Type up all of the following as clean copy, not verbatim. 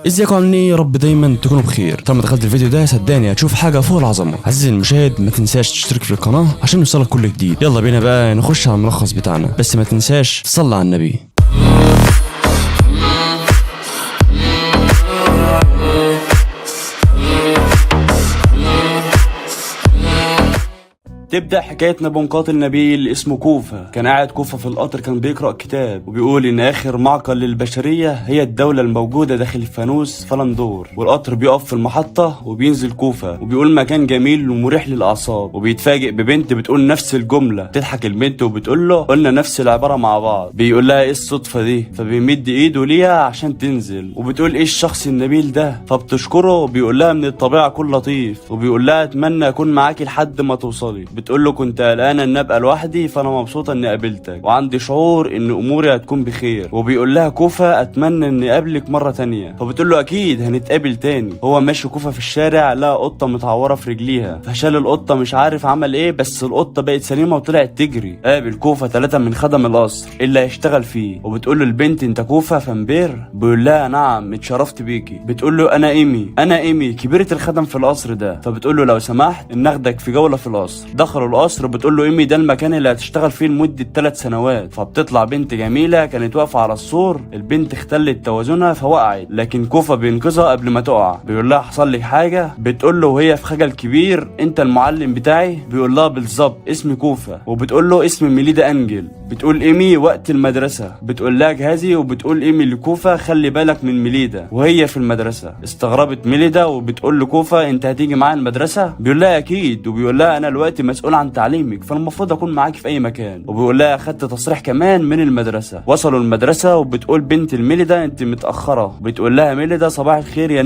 ازيكم عاملين ايه؟ يا رب دايما تكونوا بخير. طالما دخلت الفيديو ده صدقني هتشوف حاجه فوق العظمه. عزيزي المشاهد ما تنساش تشترك في القناه عشان يوصلك كل جديد. يلا بينا بقى نخش على الملخص بتاعنا، بس ما تنساش تصلي على النبي. تبدأ حكايتنا بمقاتل نبيل اسمه كوفا. كان قاعد كوفا في القطر، كان بيقرأ كتاب وبيقول إن آخر معقل للبشرية هي الدولة الموجودة داخل الفانوس فلندور. والقطر بيقف في المحطة وبينزل كوفا وبيقول مكان جميل ومريح للأعصاب، وبيتفاجئ ببنت بتقول نفس الجملة. تضحك البنت وبتقول له قلنا نفس العبارة مع بعض. بيقول لها إيه الصدفة دي؟ فبيمد إيده ليها عشان تنزل، وبتقول إيه الشخص النبيل ده؟ فبتشكره وبيقول لها من الطبيعة كل لطيف، وبيقول لها أتمنى أكون معاكي لحد ما توصلي. بتقول له كنت قلقانه ان ابقى لوحدي، فانا مبسوطه اني قابلتك وعندي شعور ان اموري هتكون بخير. وبيقول لها كوفا اتمنى اني اقابلك مره تانية. فبتقول له اكيد هنتقابل تاني. هو ماشي كوفا في الشارع لقى قطه متعوره في رجليها، فشال القطه مش عارف عمل ايه، بس القطه بقت سليمه وطلعت تجري. قابل كوفا 3 من خدم القصر اللي هيشتغل فيه، وبتقول له البنت انت كوفا فامبير؟ بيقول لها نعم اتشرفت بيكي. بتقول له انا ايمي كبيره الخدم في القصر ده. فبتقول له لو سمحت ناخدك في جوله في القصر. دخلوا القصر، بتقول له ايمي ده المكان اللي هتشتغل فيه لمده 3 سنوات. فبتطلع بنت جميله كانت واقفه على السور، البنت اختلت توازنها فوقعت، لكن كوفا بينقذها قبل ما تقع. بيقول لها حصل لك حاجه؟ بتقول له وهي في خجل كبير انت المعلم بتاعي؟ بيقول لها بالظبط اسمي كوفا. وبتقول له اسمي ميليدا انجل. بتقول ايمي وقت المدرسه. بتقول لها جهازي، وبتقول ايمي لكوفا خلي بالك من ميليدا وهي في المدرسه. استغربت ميليدا وبتقول لكوفا انت هتيجي معايا المدرسه؟ بيقول لها اكيد، وبيقول لها انا دلوقتي مسؤول عن تعليمك فالمفروض اكون معاكي في اي مكان. وبيقول لها اخدت تصريح كمان من المدرسه. وصلوا المدرسه وبتقول بنت الميليدا انت متاخره. بتقول لها ميليدا صباح الخير يا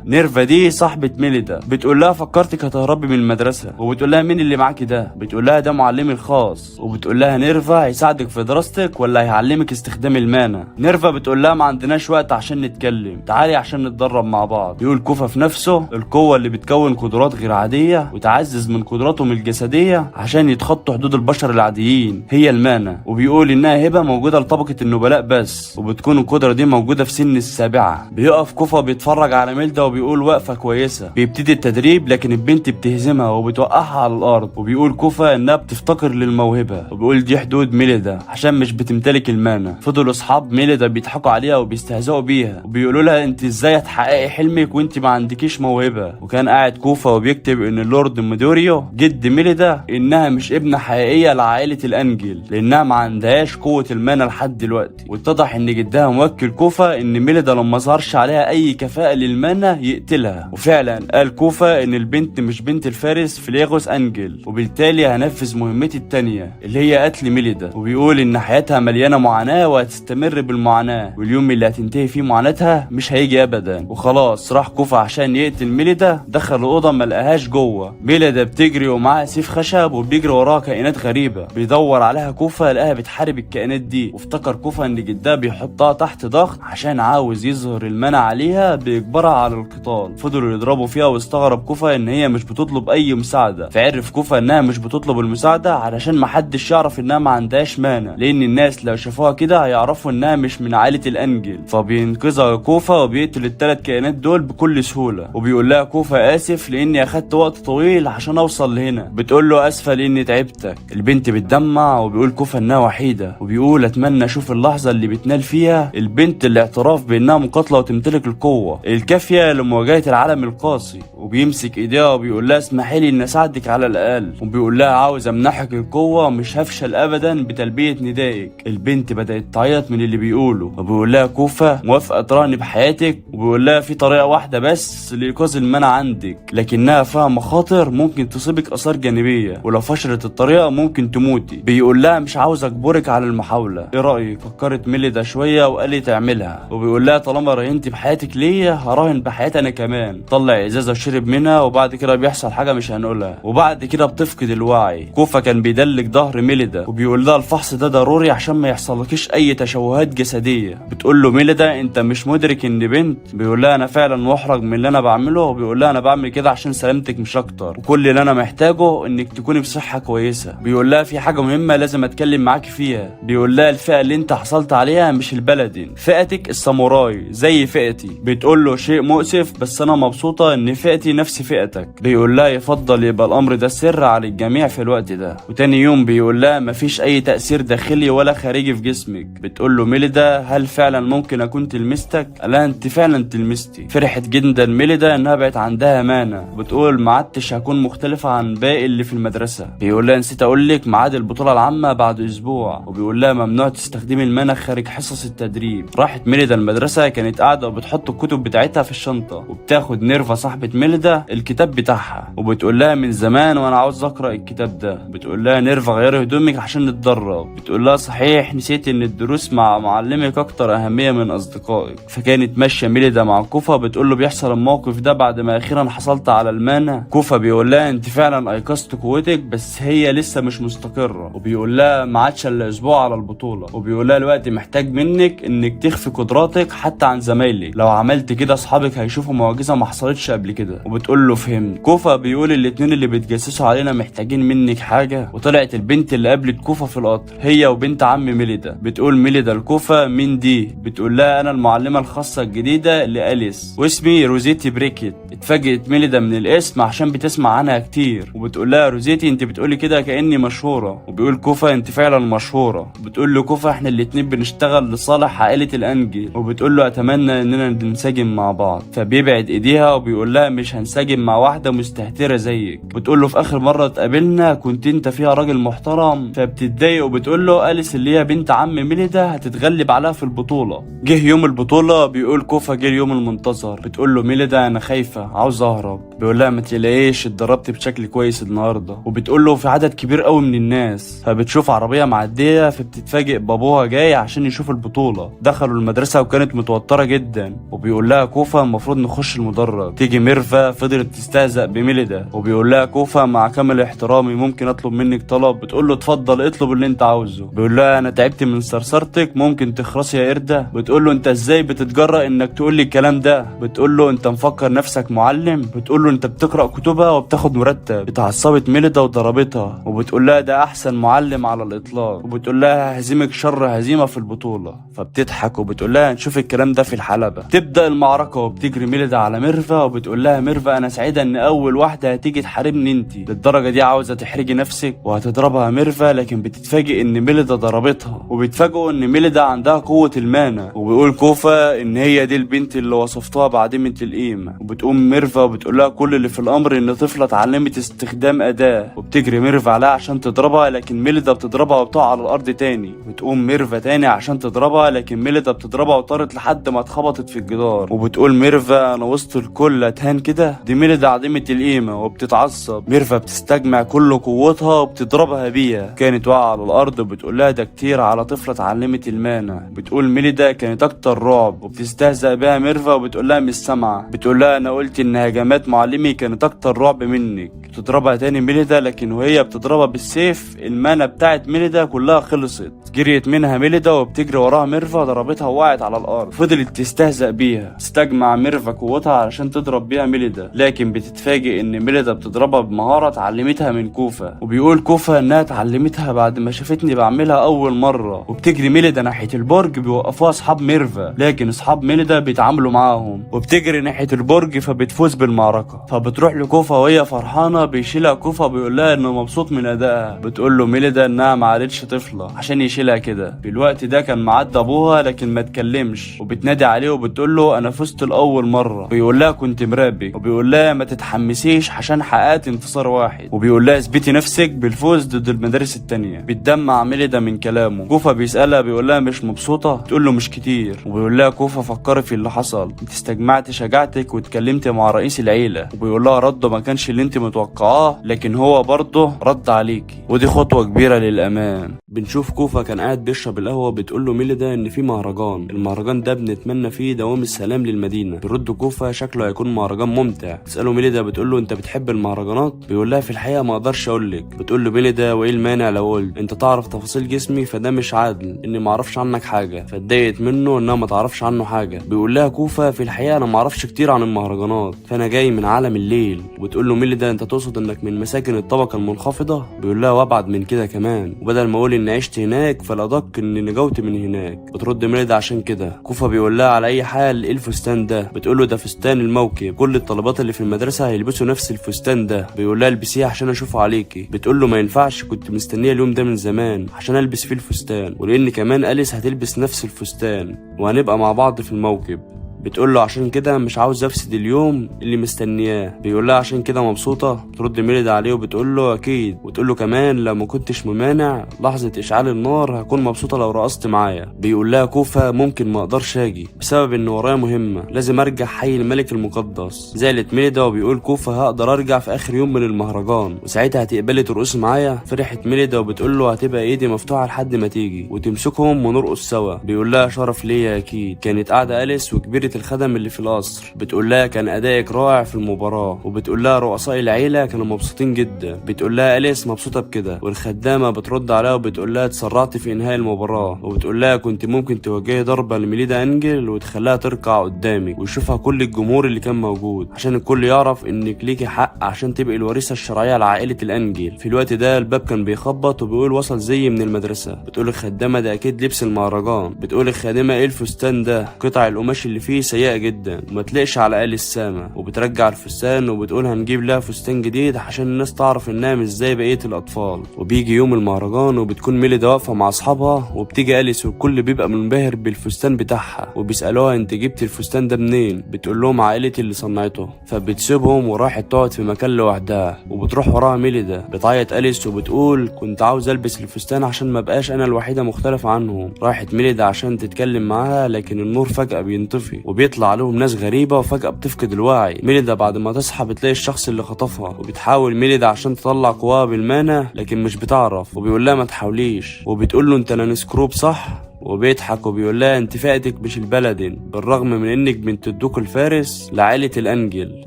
نيرفا دي صاحبه ميليدا. بتقول لها فكرتك هتهربي من المدرسه. وبتقول لها مين اللي معاكي ده؟ بتقول لها ده معلمي الخاص. وبتقول لها نيرفا هيساعدك في دراستك ولا هيعلمك استخدام المانا؟ نيرفا بتقول لها ما عندناش وقت عشان نتكلم، تعالي عشان نتدرب مع بعض. بيقول كوفا في نفسه القوه اللي بتكون قدرات غير عاديه وتعزز من قدراتهم الجسديه عشان يتخطوا حدود البشر العاديين هي المانا. وبيقول انها هبه موجوده لطبقه النبلاء بس، وبتكون القدره دي موجوده في سن السابعه. بيقف كوفا بيتفرج على ميلدا وبيقول واقفه كويسه. بيبتدي التدريب لكن البنت بتهزمها وبتوقعها على الارض. وبيقول كوفا انها بتفتقر للموهبه، وبيقول دي حدود ميلدا عشان مش بتمتلك المانا. فضلوا اصحاب ميلدا بيضحكوا عليها وبيستهزئوا بيها وبيقولوا لها انت ازاي هتحققي حلمك وانت ما عندكيش موهبه. وكان قاعد كوفا وبيكتب ان اللورد ميدوريو جد ميلدا انها مش ابنه حقيقيه لعائله الانجل لانها ما عندهاش قوه المانا لحد دلوقتي. واتضح ان جدها موكل كوفا ان ميلدا لما ظهرش عليها اي كفاءه للمانا يقتلها. وفعلا قال كوفا ان البنت مش بنت الفارس فليغوس انجل، وبالتالي هنفذ مهمتي التانيه اللي هي قتل ميلدا. وبيقول ان حياتها مليانه معاناه وهتستمر بالمعاناه، واليوم اللي هتنتهي فيه معاناتها مش هيجي ابدا. وخلاص راح كوفا عشان يقتل ميلدا. دخل الاوضه ما لقاهاش جوه. ميلدا بتجري ومعاها سيف خشب وبيجري وراها كائنات غريبه. بيدور عليها كوفا لقاها بتحارب الكائنات دي، وافتكر كوفا ان جدها بيحطها تحت ضغط عشان عاوز يظهر المنع عليها بيجبرها على القتال. فضلوا يضربوا فيها واستغرب كوفا ان هي مش بتطلب اي مساعده. فعرف كوفا انها مش بتطلب المساعده علشان محدش يعرف انها ما عندهاش مانا، لان الناس لو شافوها كده هيعرفوا انها مش من عائله الانجل. فبينقذها كوفا وبيقتل ال3 كائنات دول بكل سهوله. وبيقول لها كوفا اسف لاني اخدت وقت طويل عشان اوصل لهنا. بتقول له اسفه لاني تعبتك. البنت بتدمع وبيقول كوفا انها وحيده، وبيقول اتمنى اشوف اللحظه اللي بتنال فيها البنت الاعتراف بانها مقاتله وتمتلك القوه الكافيه لمواجهه العالم القاسي. وبيمسك ايديها وبيقول لها اسمحي لي ان اساعدك على الاقل. وبيقول لها عاوز امنحك القوه مش هفشل ابدا بتلبيه ندائك. البنت بدات تعيط من اللي بيقوله. وبيقول لها كوفا موافقه تراني بحياتك. وبيقول لها في طريقه واحده بس لايقاظ المنع عندك، لكنها فيها مخاطر ممكن تصيبك اثار جانبيه، ولو فشلت الطريقه ممكن تموتي. بيقول لها مش عاوز اجبرك على المحاوله، ايه رايك؟ فكرت ميليدا شويه وقالت اعملها. وبيقول لها طالما راهنتي بحياتك ليا هراهن بحياتي انا كمان. طلع ازازه وشرب منها، وبعد كده بيحصل حاجه مش هنقولها. وبعد كده بتفقد الوعي. كوفا كان بيدلك ظهر ميليدا وبيقول لها الفحص ده ضروري عشان ما يحصلكيش اي تشوهات جسديه. بتقول له ميليدا انت مش مدرك ان بنت؟ بيقول لها انا فعلا محرج من اللي انا بعمله. وبيقول لها انا بعمل كده عشان سلامتك مش اكتر، وكل اللي انا محتاجه انك تكوني بصحة كويسة. بيقول لها في حاجة مهمة لازم اتكلم معاكي فيها. بيقول لها الفئة اللي انت حصلت عليها مش البلدين، فئتك الساموراي زي فئتي. بتقول له شيء مؤسف بس انا مبسوطة ان فئتي نفس فئتك. بيقول لها يفضل يبقى الامر ده سر على الجميع في الوقت ده. وتاني يوم بيقول لها مفيش اي تأثير داخلي ولا خارجي في جسمك. بتقول له ميليدا هل فعلا ممكن اكون تلمستك؟ قال لها انت فعلا تلمستي. فرحت جدا ميليدا انها بقت عندها امانة. بتقول ما عدتش هكون مختلفة عن باقي اللي في المدرسة. بيقول لها نسيت اقول لك ميعاد البطولة العامة بعد اسبوع. وبيقول لها ممنوع تستخدمي المنخ خارج حصص التدريب. راحت ميليدا المدرسة، كانت قاعدة وبتحط الكتب بتاعتها في الشنطة، وبتاخد نيرفا صاحبة ميليدا الكتاب بتاعها، وبتقول لها من زمان وانا عاوز اقرا الكتاب ده. بتقول لها نيرفا غيري هدومك عشان نتدرب. بتقول لها صحيح نسيت ان الدروس مع معلمك اكتر اهمية من اصدقائك. فكانت ماشية ميليدا مع كوفا، بتقول له بيحصل الموقف ده بعد ما اخيرا حصلت على المانع. كوفا بيقول لها انت فعلا ايقظت قوتك بس هي لسه مش مستقرة. وبيقول لها ما عادش الا اسبوع على البطولة. وبيقول لها الوقت محتاج منك انك تخفي قدراتك حتى عن زمايلك، لو عملت كده اصحابك هيشوفوا معجزة ما حصلتش قبل كده. وبتقول له فهمت. كوفا بيقول الاتنين اللي بيتجسسوا علينا محتاجين منك حاجة. وطلعت البنت اللي قابلت كوفا في القطر هي وبنت عم ميليدا. بتقول ميليدا لكوفا مين دي؟ بتقول لها انا المعلمة الخاصة الجديدة لأليس واسمي روزيتي بريكيت. اتفاجئت ميليدا من الاسم عشان بتسمع عنها كتير. وبتقول لها روزيتي انت بتقولي كده كأني مشهورة. وبيقول كوفا انت فعلا مشهورة. بتقول له كوفا احنا الاتنين بنشتغل لصالح عائلة الانجي. وبتقول له اتمنى اننا ننسجم مع بعض. فبيبعد ايديها وبيقول لها مش هنسجم مع واحدة مستهترة زيك. بتقول له في اخر مرة اتقابلنا كنت انت فيها راجل محترم. فبتتضايق وبتقول له أليس اللي هي بنت عم ميليدا هتتغلب عليها في البطولة. جه يوم البطولة بيقول كوفا جه اليوم المنتظر. بتقول له ميليدا انا خايفة عاوز اهرب. بيقول لها ما تقلقيش اتدربت بشكل كويس النهارده. وبتقول له في عدد كبير قوي من الناس. فبتشوف عربية معدية فبتتفاجئ بابوها جاي عشان يشوف البطولة. دخلوا المدرسة وكانت متوترة جدا. وبيقول لها كوفا المفروض نخش المدرج. تيجي ميرفا فضلت تستهزأ بميليدا. وبيقول لها كوفا مع كامل احترامي ممكن اطلب منك طلب؟ بتقول له اتفضل اطلب اللي انت عاوزه. بيقول لها انا تعبت من صرصرتك ممكن تخرسي يا قردة. بتقول له انت ازاي بتتجرأ انك تقول لي الكلام ده؟ بتقول له انت مفكر نفسك معلم؟ بتقول له انت بتقرأ كتبها وبتاخد مرتب. اتعصبت ميليدا وضربتها. وبتقول لها ده احسن معلم على الاطلاق. وبتقول لها هزيمك شر هزيمة في البطولة. فبتضحك وبتقول لها نشوف الكلام ده في الحلبة. تبدأ المعركة وبتجري ميليدا على ميرفا وبتقول لها ميرفا انا سعيدة ان اول واحدة هتيجي تحاربني انتي. للدرجة دي عاوزة تحرجي نفسك؟ وهتضربها ميرفا لكن بتتفاجئ ان ميليدا ضربتها. وبيتفاجئوا ان ميليدا عندها قوة المانا. وبيقول كوفا ان هي دي البنت اللي وصفتها بعديمة القيمة. وبتقوم ميرفا وبتقول لها كل اللي في الامر ان طفلة اتعلمت استخدام اداة. وبتجري ميرفا عليها عشان تضربها لكن ميليدا بتضربها وبتقع على الارض تاني. بتقوم ميرفا تاني عشان تضربها لكن ميليدا بتضربها وطارت لحد ما اتخبطت في الجدار. وبتقول ميرفا انا وسط الكل اتهان كده؟ دي ميليدا عديمة القيمة. وبتتعصب ميرفا بتستجمع كل قوتها وبتضربها بيها. كانت واقعة على الارض. وبتقول لها ده كتير على طفلة اتعلمت المانا. بتقول ميليدا كانت اكتر رعب. وبتستهزأ بها ميرفا وبتقول لها مش سامعة. بتقول لها انا قلت ان هجمات معلمي كانت اكتر رعب منك. بتضربها تاني ميليدا لكن وهي بتضربها بالسيف المانا بتاعت ميليدا كلها خلصت. جريت منها ميليدا وبتجري وراها ميرفا ضربتها ووقعت على الارض. فضلت تستهزأ بيها. تستجمع ميرفا قوتها علشان تضرب بيها ميليدا لكن بتتفاجئ ان ميليدا بتضربها بمهارة اتعلمتها من كوفا. وبيقول كوفا انها اتعلمتها بعد ما شافتني بعملها اول مرة. وبتجري ميليدا ناحية البرج بيوقفوها اصحاب ميرفا لكن اصحاب ميليدا بيتعاملوا معاهم. وبتجري ناحية البرج فبتفوز بالمعركة. فبتروح لكوفا وهي فرحانة. بيشيلها كوفا بيقول لها انه مبسوط من ادائها. بتقول له ميليدا انها ما عادتش طفلة عشان يشيلها كده. في الوقت ده كان معدي ابوها لكن ما اتكلمش. وبتنادي عليه وبتقول له انا فزت لاول مرة. بيقول لها كنت مرابي. وبيقول لها ما تتحمسيش عشان حققت انتصار واحد. وبيقول لها اثبتي نفسك بالفوز ضد المدارس التانية. بتدمع ميليدا من كلامه. كوفا بيسألها بيقول لها مش مبسوطة؟ تقول له مش كتير. وبيقول لها كوفا فكري في اللي حصل. انت استجمعت شجاعتك واتكلمت مع رئيس العيلة. وبيقول لها رده ما كانش اللي انت متوقعاه لكن هو برضه رد عليكي ودي خطوة كبيرة للأمام. بنشوف كوفا كان قاعد بيشرب القهوة، بتقول له ميليدا ان في مهرجان، المهرجان ده بنتمنى فيه دوام السلام للمدينة. بيرد كوفا شكله هيكون مهرجان ممتع. تسأله ميليدا بتقول له انت بتحب المهرجانات؟ بيقول لها في الحقيقة ما اقدرش اقول لك. بتقول له ميليدا وايه المانع لو قلت؟ انت تعرف تفاصيل جسمي فده مش عادل اني ما اعرفش عنك حاجة. فاتضايقت منه انها ما تعرفش عنه حاجة. بيقول لها كوفا في الحقيقة انا ما اعرفش كتير عن المهرجانات، فانا جاي من عالم الليل. وبتقول له ميليدا انت تقصد انك من مساكن الطبقة المنخفضة؟ بيقول لها وابعد من كده كمان، وبدل ما اقول اني عشت هناك فالادق اني نجوت من هناك. بترد ميليدا عشان كده. كوفا بيقول لها على اي حال ايه الفستان ده؟ بتقول له ده فستان الموكب، كل الطلبات اللي في المدرسة هيلبسوا نفس الفستان ده. بيقول لها البسيه عشان اشوفه عليكي. بتقول له ما ينفعش، كنت مستنيه اليوم ده من زمان عشان البس فيه الفستان، ولان كمان أليس هتلبس نفس الفستان وهنبقى مع بعض في الموكب. بتقول له عشان كده مش عاوز افسد اليوم اللي مستنياه. بيقول لها عشان كده مبسوطه؟ ترد ميليدا عليه وبتقول له اكيد، وتقول له كمان لو ما كنتش ممانع لحظه اشعال النار هكون مبسوطه لو رقصت معايا. بيقول لها كوفا ممكن ما اقدرش اجي بسبب ان ورايا مهمه، لازم ارجع حي الملك المقدس. زعلت ميليدا وبيقول كوفا هقدر ارجع في اخر يوم من المهرجان وساعتها هتقبلي ترقصي معايا؟ فرحت ميليدا وبتقول له هتبقى ايدي مفتوحه لحد ما تيجي وتمسكهم ونرقص سوا. بيقول لها شرف ليا اكيد. كانت قاعده أليس وكبيره الخدم اللي في القصر. بتقول لها كان ادائك رائع في المباراه، وبتقول لها رؤساء العيله كانوا مبسوطين جدا. بتقول لها أليس مبسوطه بكده، والخدامه بترد عليها وبتقول لها اتسرعت في انهاء المباراه، وبتقول لها كنت ممكن توجهي ضربه لميليدا انجل وتخليها تركع قدامك ويشوفها كل الجمهور اللي كان موجود عشان الكل يعرف انك ليكي حق عشان تبقي الوريثه الشرعيه لعائله الانجل. في الوقت ده الباب كان بيخبط وبيقول وصل زي من المدرسه. بتقول الخدامه ده اكيد لبس المهرجان. بتقول الخادمه ايه الفستان ده؟ قطع القماش اللي فيه سيئه جدا وما تلاقش على آل السما. وبترجع الفستان وبتقول هنجيب لها فستان جديد عشان الناس تعرف انها مش زي بقيه الاطفال. وبيجي يوم المهرجان وبتكون ميليدا واقفه مع اصحابها، وبتيجي أليس والكل بيبقى منبهر بالفستان بتاعها وبيسالوها انت جبت الفستان ده منين؟ بتقول لهم عائلتي اللي صنعته. فبتسيبهم وراحت تقعد في مكان لوحدها، وبتروح وراها ميليدا. بتعيط أليس وبتقول كنت عاوز البس الفستان عشان ما بقاش انا الوحيده مختلفه عنهم. راحت ميليدا عشان تتكلم معاها لكن النور فجاه بينطفي وبيطلع عليهم ناس غريبه وفجاه بتفقد الوعي. ميليدا بعد ما تصحى بتلاقي الشخص اللي خطفها، وبتحاول ميليدا عشان تطلع قواها بالمانع لكن مش بتعرف، وبيقول لها ما تحاوليش. وبتقول له انت لانسكروب صح؟ وبيضحك وبيقول لها انت فئتك مش البلدن بالرغم من انك بنت الدوق الفارس لعائله الانجل.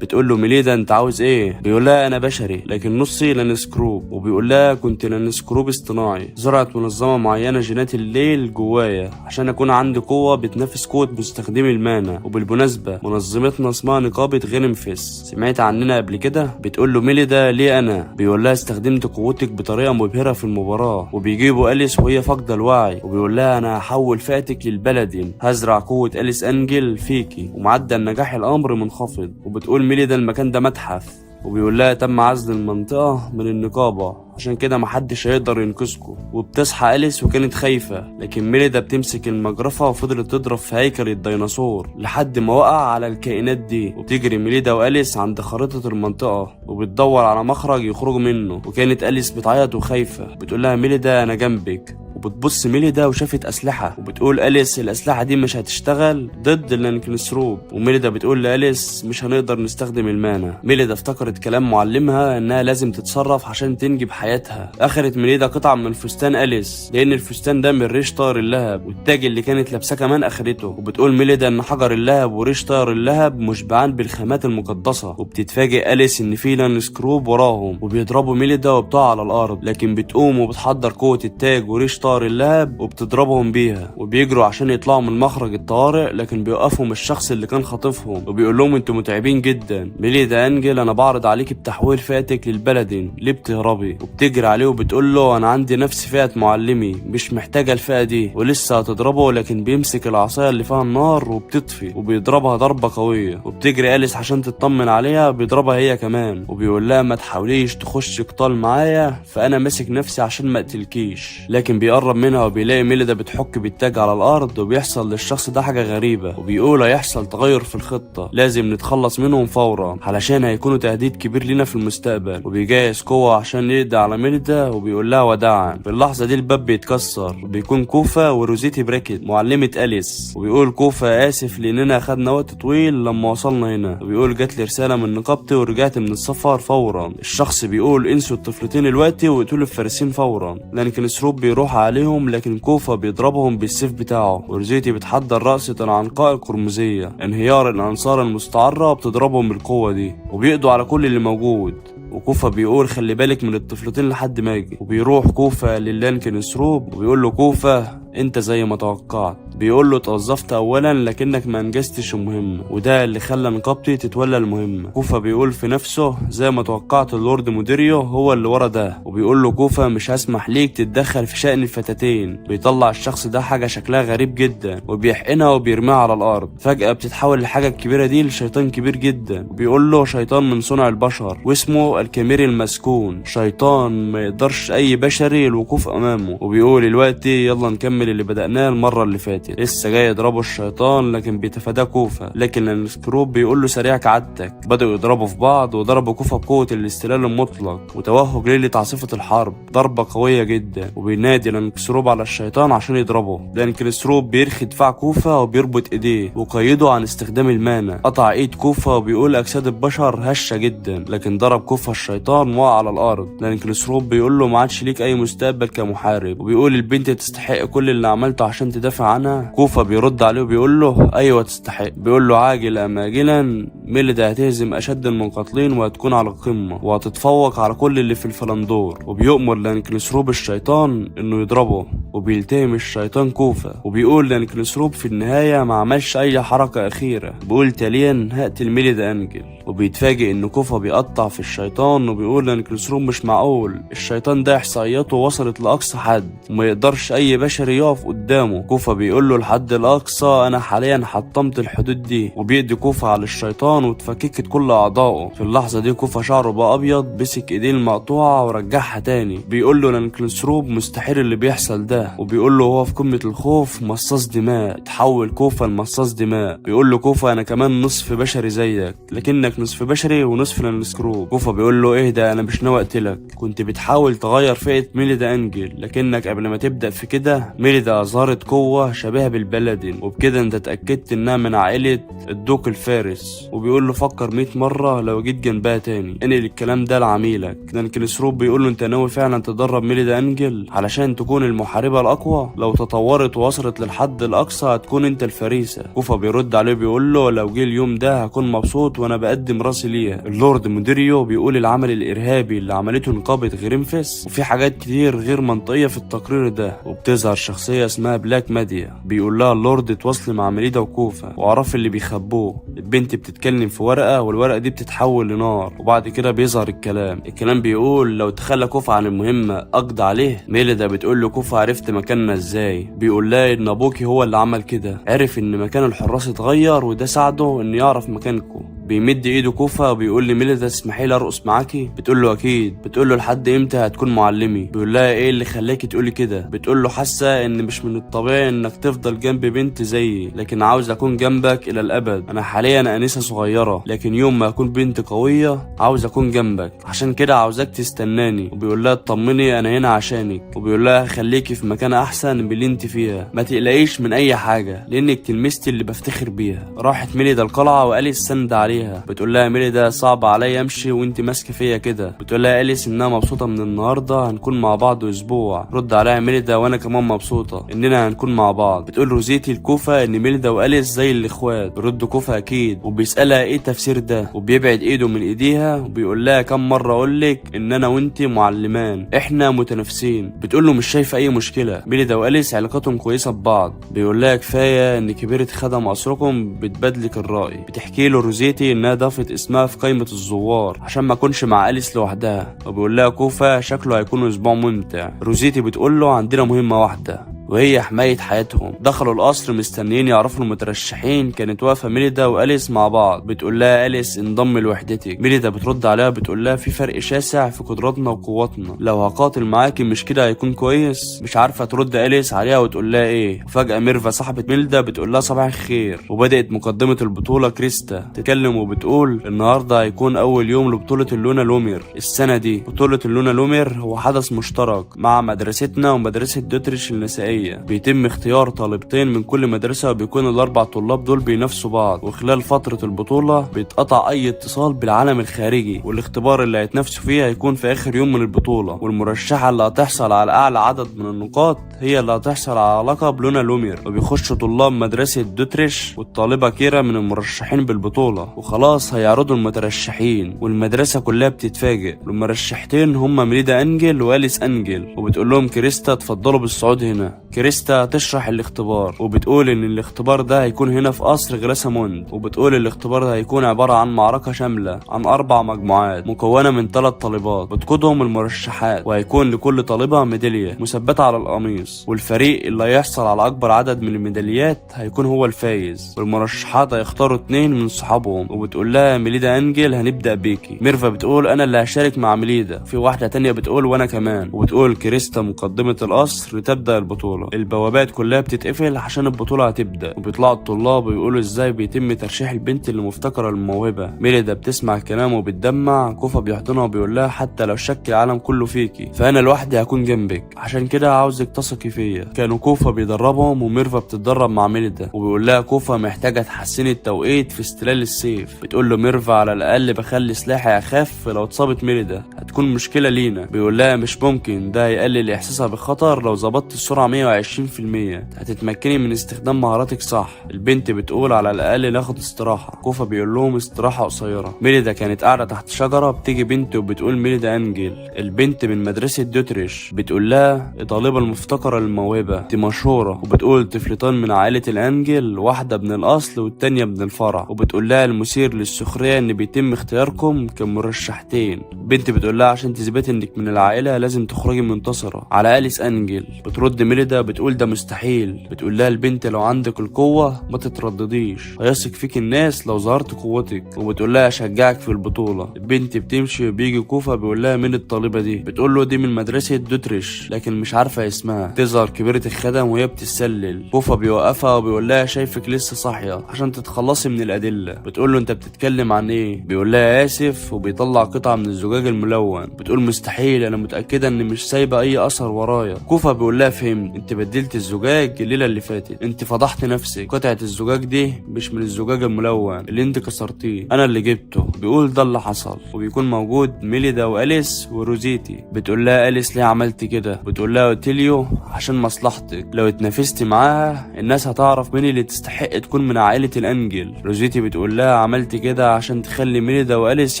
بتقول له ميليدا انت عاوز ايه؟ بيقول لها انا بشري لكن نصي لانسكروب. وبيقول لها كنت لانسكروب اصطناعي، زرعت منظمه معينه جينات الليل جوايا عشان اكون عندي قوه بتنافس قوه مستخدمي المانا. وبالمناسبه منظمتنا اسمها نقابه غينمفيس، سمعت عننا قبل كده؟ بتقول له ميليدا ليه انا؟ بيقول لها استخدمت قوتك بطريقه مبهره في المباراه. وبيجيبوا أليس وهي فاقده الوعي، وبيقول لها انا هحول فئتك للبلدين، هزرع قوة أليس أنجل فيكي ومعدل نجاح الأمر منخفض. وبتقول ميليدا المكان ده متحف، وبيقول لها تم عزل المنطقة من النقابة عشان كده محدش هيقدر ينقذكم. وبتصحى أليس وكانت خايفة، لكن ميليدا بتمسك المجرفة وفضلت تضرب في هيكل الديناصور لحد ما وقع على الكائنات دي. وبتجري ميليدا وأليس عند خريطة المنطقة وبتدور على مخرج يخرجوا منه، وكانت أليس بتعيط وخايفة. بتقول لها ميليدا أنا جنبك. وبتبص ميليدا وشافت أسلحة، وبتقول أليس الأسلحة دي مش هتشتغل ضد اللانكنسروب. وميليدا بتقول لأليس مش هنقدر نستخدم المانا. ميليدا افتكرت كلام معلمها انها لازم تتصرف عشان تنجي بحياتها. اخرت ميليدا قطعة من فستان أليس لان الفستان ده من ريش طائر اللهب، والتاج اللي كانت لابساه كمان اخرته. وبتقول ميليدا ان حجر اللهب وريش طائر اللهب مشبعان بالخامات المقدسة. وبتتفاجئ أليس ان في لانسكروب وراهم وبيضربوا ميليدا وبتقع على الارض، لكن بتقوم وبتحضر قوة التاج وريش طائر اللهب وبتضربهم بيها. وبيجروا عشان يطلعوا من مخرج الطوارئ، لكن بيوقفهم الشخص اللي كان خاطفهم وبيقول لهم انتوا متعبين جدا. ميليدا انجل انا بعرض عليك بتحويل فئتك للبلدين، ليه بتهربي؟ وبتجري عليه وبتقول له انا عندي نفس فئة معلمي مش محتاجة الفئة دي. ولسه هتضربه لكن بيمسك العصاية اللي فيها النار وبتطفي وبيضربها ضربة قوية. وبتجري أليس عشان تطمن عليها، بيضربها هي كمان وبيقول لها ما تحاوليش تخش قتال معايا فانا ماسك نفسي عشان ما اقتلكيش. لكن بيقرب منها وبيلاقي ميليدا بتحك بالتاج على الارض، وبيحصل للشخص ده حاجة غريبة وبيقول هيحصل تغير في الخطة، لازم نتخلص منهم فورا علشان هيكونوا تهديد كبير لينا في المستقبل. وبيجهز قوة عشان يقضي على ميليدا وبيقول لها وداعا. في اللحظة دي الباب بيتكسر وبيكون كوفا وروزيتي براكيت معلمة أليس، وبيقول كوفا آسف لأننا أخدنا وقت طويل لما وصلنا هنا. وبيقول جات لي رسالة من نقابتي ورجعت من السفر فورا. الشخص بيقول انسوا الطفلتين دلوقتي وقتلوا الفارسين فورا، لكن سروب بيروح عليه عليهم، لكن كوفا بيضربهم بالسيف بتاعه، وروزيتي بتحضر رقصة العنقاء القرمزية. انهيار الأنصار المستعرة بتضربهم بالقوة دي وبيقضوا على كل اللي موجود. وكوفا بيقول خلي بالك من الطفلتين لحد ما اجي. وبيروح كوفا للانكنسروب وبيقول له كوفا انت زي ما توقعت. بيقول له اتوظفت اولا لكنك ما انجزتش المهمه، وده اللي خلى نقابتي تتولى المهمه. كوفا بيقول في نفسه زي ما توقعت اللورد موديريو هو اللي ورا ده. وبيقول له كوفا مش هسمح ليك تتدخل في شأن الفتاتين. بيطلع الشخص ده حاجه شكلها غريب جدا وبيحقنها وبيرميها على الارض. فجأة بتتحول الحاجه الكبيره دي لشيطان كبير جدا. بيقول له شيطان من صنع البشر واسمه الكاميري المسكون، شيطان ما يقدرش اي بشري الوقوف امامه. وبيقول دلوقتي يلا نكمل اللي بدأناه المره اللي فاتت. لسه جاي يضربوا الشيطان لكن بيتفاداه كوفا، لكن الانسكروب بيقول له سريع كعادتك. بدأوا يضربوا في بعض وضربوا كوفا بقوة الاستلال المطلق وتوهج ليلة عاصفة الحرب، ضربة قوية جدا. وبينادي الانكسروب على الشيطان عشان يضربه. الانكسروب بيرخي دفاع كوفا وبيربط ايديه وقيده عن استخدام المانا. قطع ايد كوفا وبيقول اجساد البشر هشة جدا، لكن ضرب كوفا الشيطان وقع على الارض. الانكسروب بيقول له ما عادش ليك اي مستقبل كمحارب، وبيقول البنت تستحق كل اللي عملته عشان تدافع عنها. كوفا بيرد عليه وبيقول له ايوه تستحق. بيقول له عاجل ام اجلا ميليدا هتهزم اشد المنقاتلين وهتكون على القمه وهتتفوق على كل اللي في الفلندور. وبيؤمر لانكنسروب الشيطان انه يضربه، وبيلتهم الشيطان كوفا. وبيقول لانكنسروب في النهايه ما عملش اي حركه اخيره. بيقول تاليا هقتل ميليدا انجل. وبيتفاجئ ان كوفا بيقطع في الشيطان. وبيقول لانكنسروب مش معقول الشيطان ده احصائياته وصلت لاقصى حد وما يقدرش اي بشري يقف قدامه. كوفا بيقول له الحد الاقصى انا حاليا حطمت الحدود دي. وبيدي كوفا على الشيطان وتفككت كل اعضائه. في اللحظه دي كوفا شعره بقى ابيض، مسك ايديه المقطوعه ورجعها تاني. بيقول له لانكنسروب مستحيل اللي بيحصل ده. وبيقول له هو في قمه الخوف مصاص دماء. تحول كوفا لمصاص دماء. بيقول له كوفا انا كمان نصف بشري زيك، لكنك نصف بشري ونصف لانكسروب. كوفا بيقول له اهدى انا مش ناوي اقتلك، كنت بتحاول تغير فئه ميليدا انجل، لكنك قبل ما تبدا في كده ميليدا اظهرت قوه شبيهه بالبلادين، وبكده انت اتاكدت انها من عائله الدوق الفارس. وبيقول له فكر 100 مره لو جيت جنبها تاني. انقل الكلام ده لعميلك. لانكسروب بيقول له انت ناوي فعلا تدرب ميليدا انجل علشان تكون المحاربه الاقوى؟ لو تطورت ووصلت للحد الاقصى هتكون انت الفريسه. كوفا بيرد عليه بيقول له لو جه اليوم ده هكون مبسوط وانا بقدم راسي ليها. اللورد موديريو بيقول العمل الارهابي اللي عملته نقابه غريمفس، وفي حاجات كتير غير منطقيه في التقرير ده. وبتظهر شخصيه اسمها بلاك ماديا بيقول لها اللورد تواصلي مع ميليدا وكوفا واعرفي اللي بيخبوه. البنت بتتكلم في ورقه والورقه دي بتتحول لنار، وبعد كده بيظهر الكلام بيقول لو تخلى كوفا عن المهمه اقضي عليه. ميليدا بتقول له كوفا عرفت مكاننا ازاي؟ بيقول لها ان ابوكي هو اللي عمل كده، عرف ان مكان الحراس اتغير وده ساعده ان يعرف مكانكم. بيمد ايده كوفا وبيقول لي ميليدا تسمحي لي ارقص معاكي؟ بتقول له اكيد. بتقول له لحد امتى هتكون معلمي؟ بيقول لها ايه اللي خلاكي تقولي كده؟ بتقول له حاسه ان مش من الطبيعي انك تفضل جنب بنت زيي، لكن عاوز اكون جنبك الى الابد. انا حاليا انسه صغيره، لكن يوم ما اكون بنت قويه عاوز اكون جنبك، عشان كده عاوزاك تستناني. وبيقول لها اطمني انا هنا عشانك. وبيقول لها خليكي في مكان احسن من اللي انت فيها، ما تقلقيش من اي حاجه لانك تلمستي اللي بفتخر بيها. راحت ميليدا القلعه وقالت سند عليها. بتقول لها ميليدا صعب عليا امشي وانت ماسكه فيا كده. بتقول لها اليس انها مبسوطه من النهارده هنكون مع بعض اسبوع. رد عليها ميليدا وانا كمان مبسوطه اننا هنكون مع بعض. بتقول روزيتي لكوفا ان ميليدا واليس زي الاخوات. بيرد كوفا اكيد، وبيسالها ايه تفسير ده، وبيبعد ايده من ايديها وبيقول لها كم مره اقول لك ان انا وانت معلمان، احنا متنافسين. بتقول له مش شايفه اي مشكله، ميليدا واليس علاقتهم كويسه ببعض. بيقول لها كفايه ان كبيره خدم قصركم بتبادلك الراي. بتحكي له روزيتي انها ضافت اسمها في قائمه الزوار عشان ما اكونش مع اليس لوحدها. وبيقول لها كوفا شكله هيكون اسبوع ممتع. روزيتي بتقول له عندنا مهمه واحده وهي حماية حياتهم. دخلوا القصر مستنيين يعرفوا المترشحين. كانت واقفة ميليدا وأليس مع بعض. بتقول لها أليس انضم لوحدتك. ميليدا بترد عليها بتقول لها في فرق شاسع في قدراتنا وقواتنا، لو هقاتل معاكي مش كده هيكون كويس؟ مش عارفة ترد أليس عليها وتقول لها ايه. وفجأة ميرفا صاحبة ميليدا بتقول لها صباح الخير. وبدأت مقدمة البطولة كريستا تتكلم وبتقول النهارده هيكون أول يوم لبطولة اللونا لومير السنة دي. بطولة اللونا لومير هو حدث مشترك مع مدرستنا ومدرسة دوتريش النسائية. عالمية. بيتم اختيار طالبتين من كل مدرسة، وبيكون ال4 طلاب دول بينافسوا بعض، وخلال فترة البطولة بيتقطع أي اتصال بالعالم الخارجي، والاختبار اللي هيتنافسوا فيه هيكون في آخر يوم من البطولة. والمرشحة اللي هتحصل على أعلى عدد من النقاط هي اللي هتحصل على لقب لونا لومير. وبيخش طلاب مدرسة دوتريش والطالبة كيرا من المرشحين بالبطولة، وخلاص هيعرضوا المترشحين، والمدرسة كلها بتتفاجئ. والمرشحتين هما ميليدا أنجل وأليس أنجل، وبتقول لهم كريستا اتفضلوا بالصعود هنا. كريستا تشرح الاختبار، وبتقول ان الاختبار ده هيكون هنا في قصر غراساموند، وبتقول الاختبار ده هيكون عبارة عن معركة شاملة عن 4 مجموعات مكونة من 3 طالبات بتقودهم المرشحات، وهيكون لكل طالبة ميدالية مثبتة على القميص، والفريق اللي هيحصل على اكبر عدد من الميداليات هيكون هو الفايز. والمرشحات هيختاروا 2 من صحابهم، وبتقول لها ميليدا أنجل هنبدأ بيكي. ميرفا بتقول انا اللي هشارك مع ميليدا. في واحدة تانية بتقول وانا كمان. وبتقول كريستا مقدمة القصر لتبدأ البطولة. البوابات كلها بتتقفل عشان البطولة هتبدأ، وبيطلعوا الطلاب ويقولوا ازاي بيتم ترشيح البنت اللي مفتكرة الموهبة. ميليدا بتسمع الكلام وبتدمع. كوفا بيحضنها وبيقول لها حتى لو شك العالم كله فيكي فانا لوحدي هكون جنبك، عشان كده عاوزك تثقي فيا. كانوا كوفا بيدربهم، وميرفا بتتدرب مع ميليدا، وبيقول لها كوفا محتاجة تحسني التوقيت في استلال السيف. بتقول له ميرفا على الاقل بخلي سلاحي اخف لو اتصابت ميليدا هتكون مشكلة لينا. بيقول لها مش ممكن، ده هيقلل احساسها بالخطر. لو ظبطت السرعة 120% هتتمكني من استخدام مهاراتك صح. البنت بتقول على الاقل ناخد استراحة. كوفا بيقول لهم استراحة قصيرة. ميليدا كانت قاعدة تحت شجرة، بتيجي بنت وبتقول ميليدا أنجل. البنت من مدرسة دوتريش بتقول لها الطالبة المفتقرة للموهبة دي مشهورة، وبتقول طفلتان من عائلة الأنجل، واحدة من الأصل والتانية من الفرع. وبتقول لها المثير للسخرية ان بيتم اختياركم كمرشحتين. بنت بتقول لها عشان تثبتي انك من العائلة لازم تخرجي منتصرة على أليس أنجل. بترد ميليدا بتقول ده مستحيل. بتقول لها البنت لو عندك القوة ما تتردديش، هيثق فيك الناس لو ظهرت قوتك. وبتقول لها اشجعك في البطولة. البنت بتمشي وبيجي كوفا بيقول لها مين الطالبة دي. بتقول له دي من مدرسة دوتريش لكن مش عارفة اسمها. تظهر كبيرة الخدم وهي بتتسلل. كوفا بيوقفها وبيقول لها شايفك لسه صاحية عشان تتخلصي من الأدلة. بتقول له انت بتتكلم عن ايه. بيقول لها آسف، وبيطلع قطعة من الزجاج الملون. بتقول مستحيل، انا متأكدة ان مش سايبة اي اثر ورايا. كوفا بيقول لها فهمت، انت بدلت الزجاج الليلة اللي فاتت، انت فضحت نفسك. قطعة الزجاج دي مش من الزجاج الملون اللي انت كسرتيه، انا اللي جبته. بيقول ده اللي حصل. وبيكون موجود ميليدا وأليس وروزيتي. بتقول لها أليس ليه عملت كده. بتقول لها اوتيليو عشان مصلحتك، لو اتنافستي معاها الناس هتعرف مين اللي تستحق تكون من عائلة الأنجل. روزيتي بتقول لها عملت كده عشان تخلي ميليدا وأليس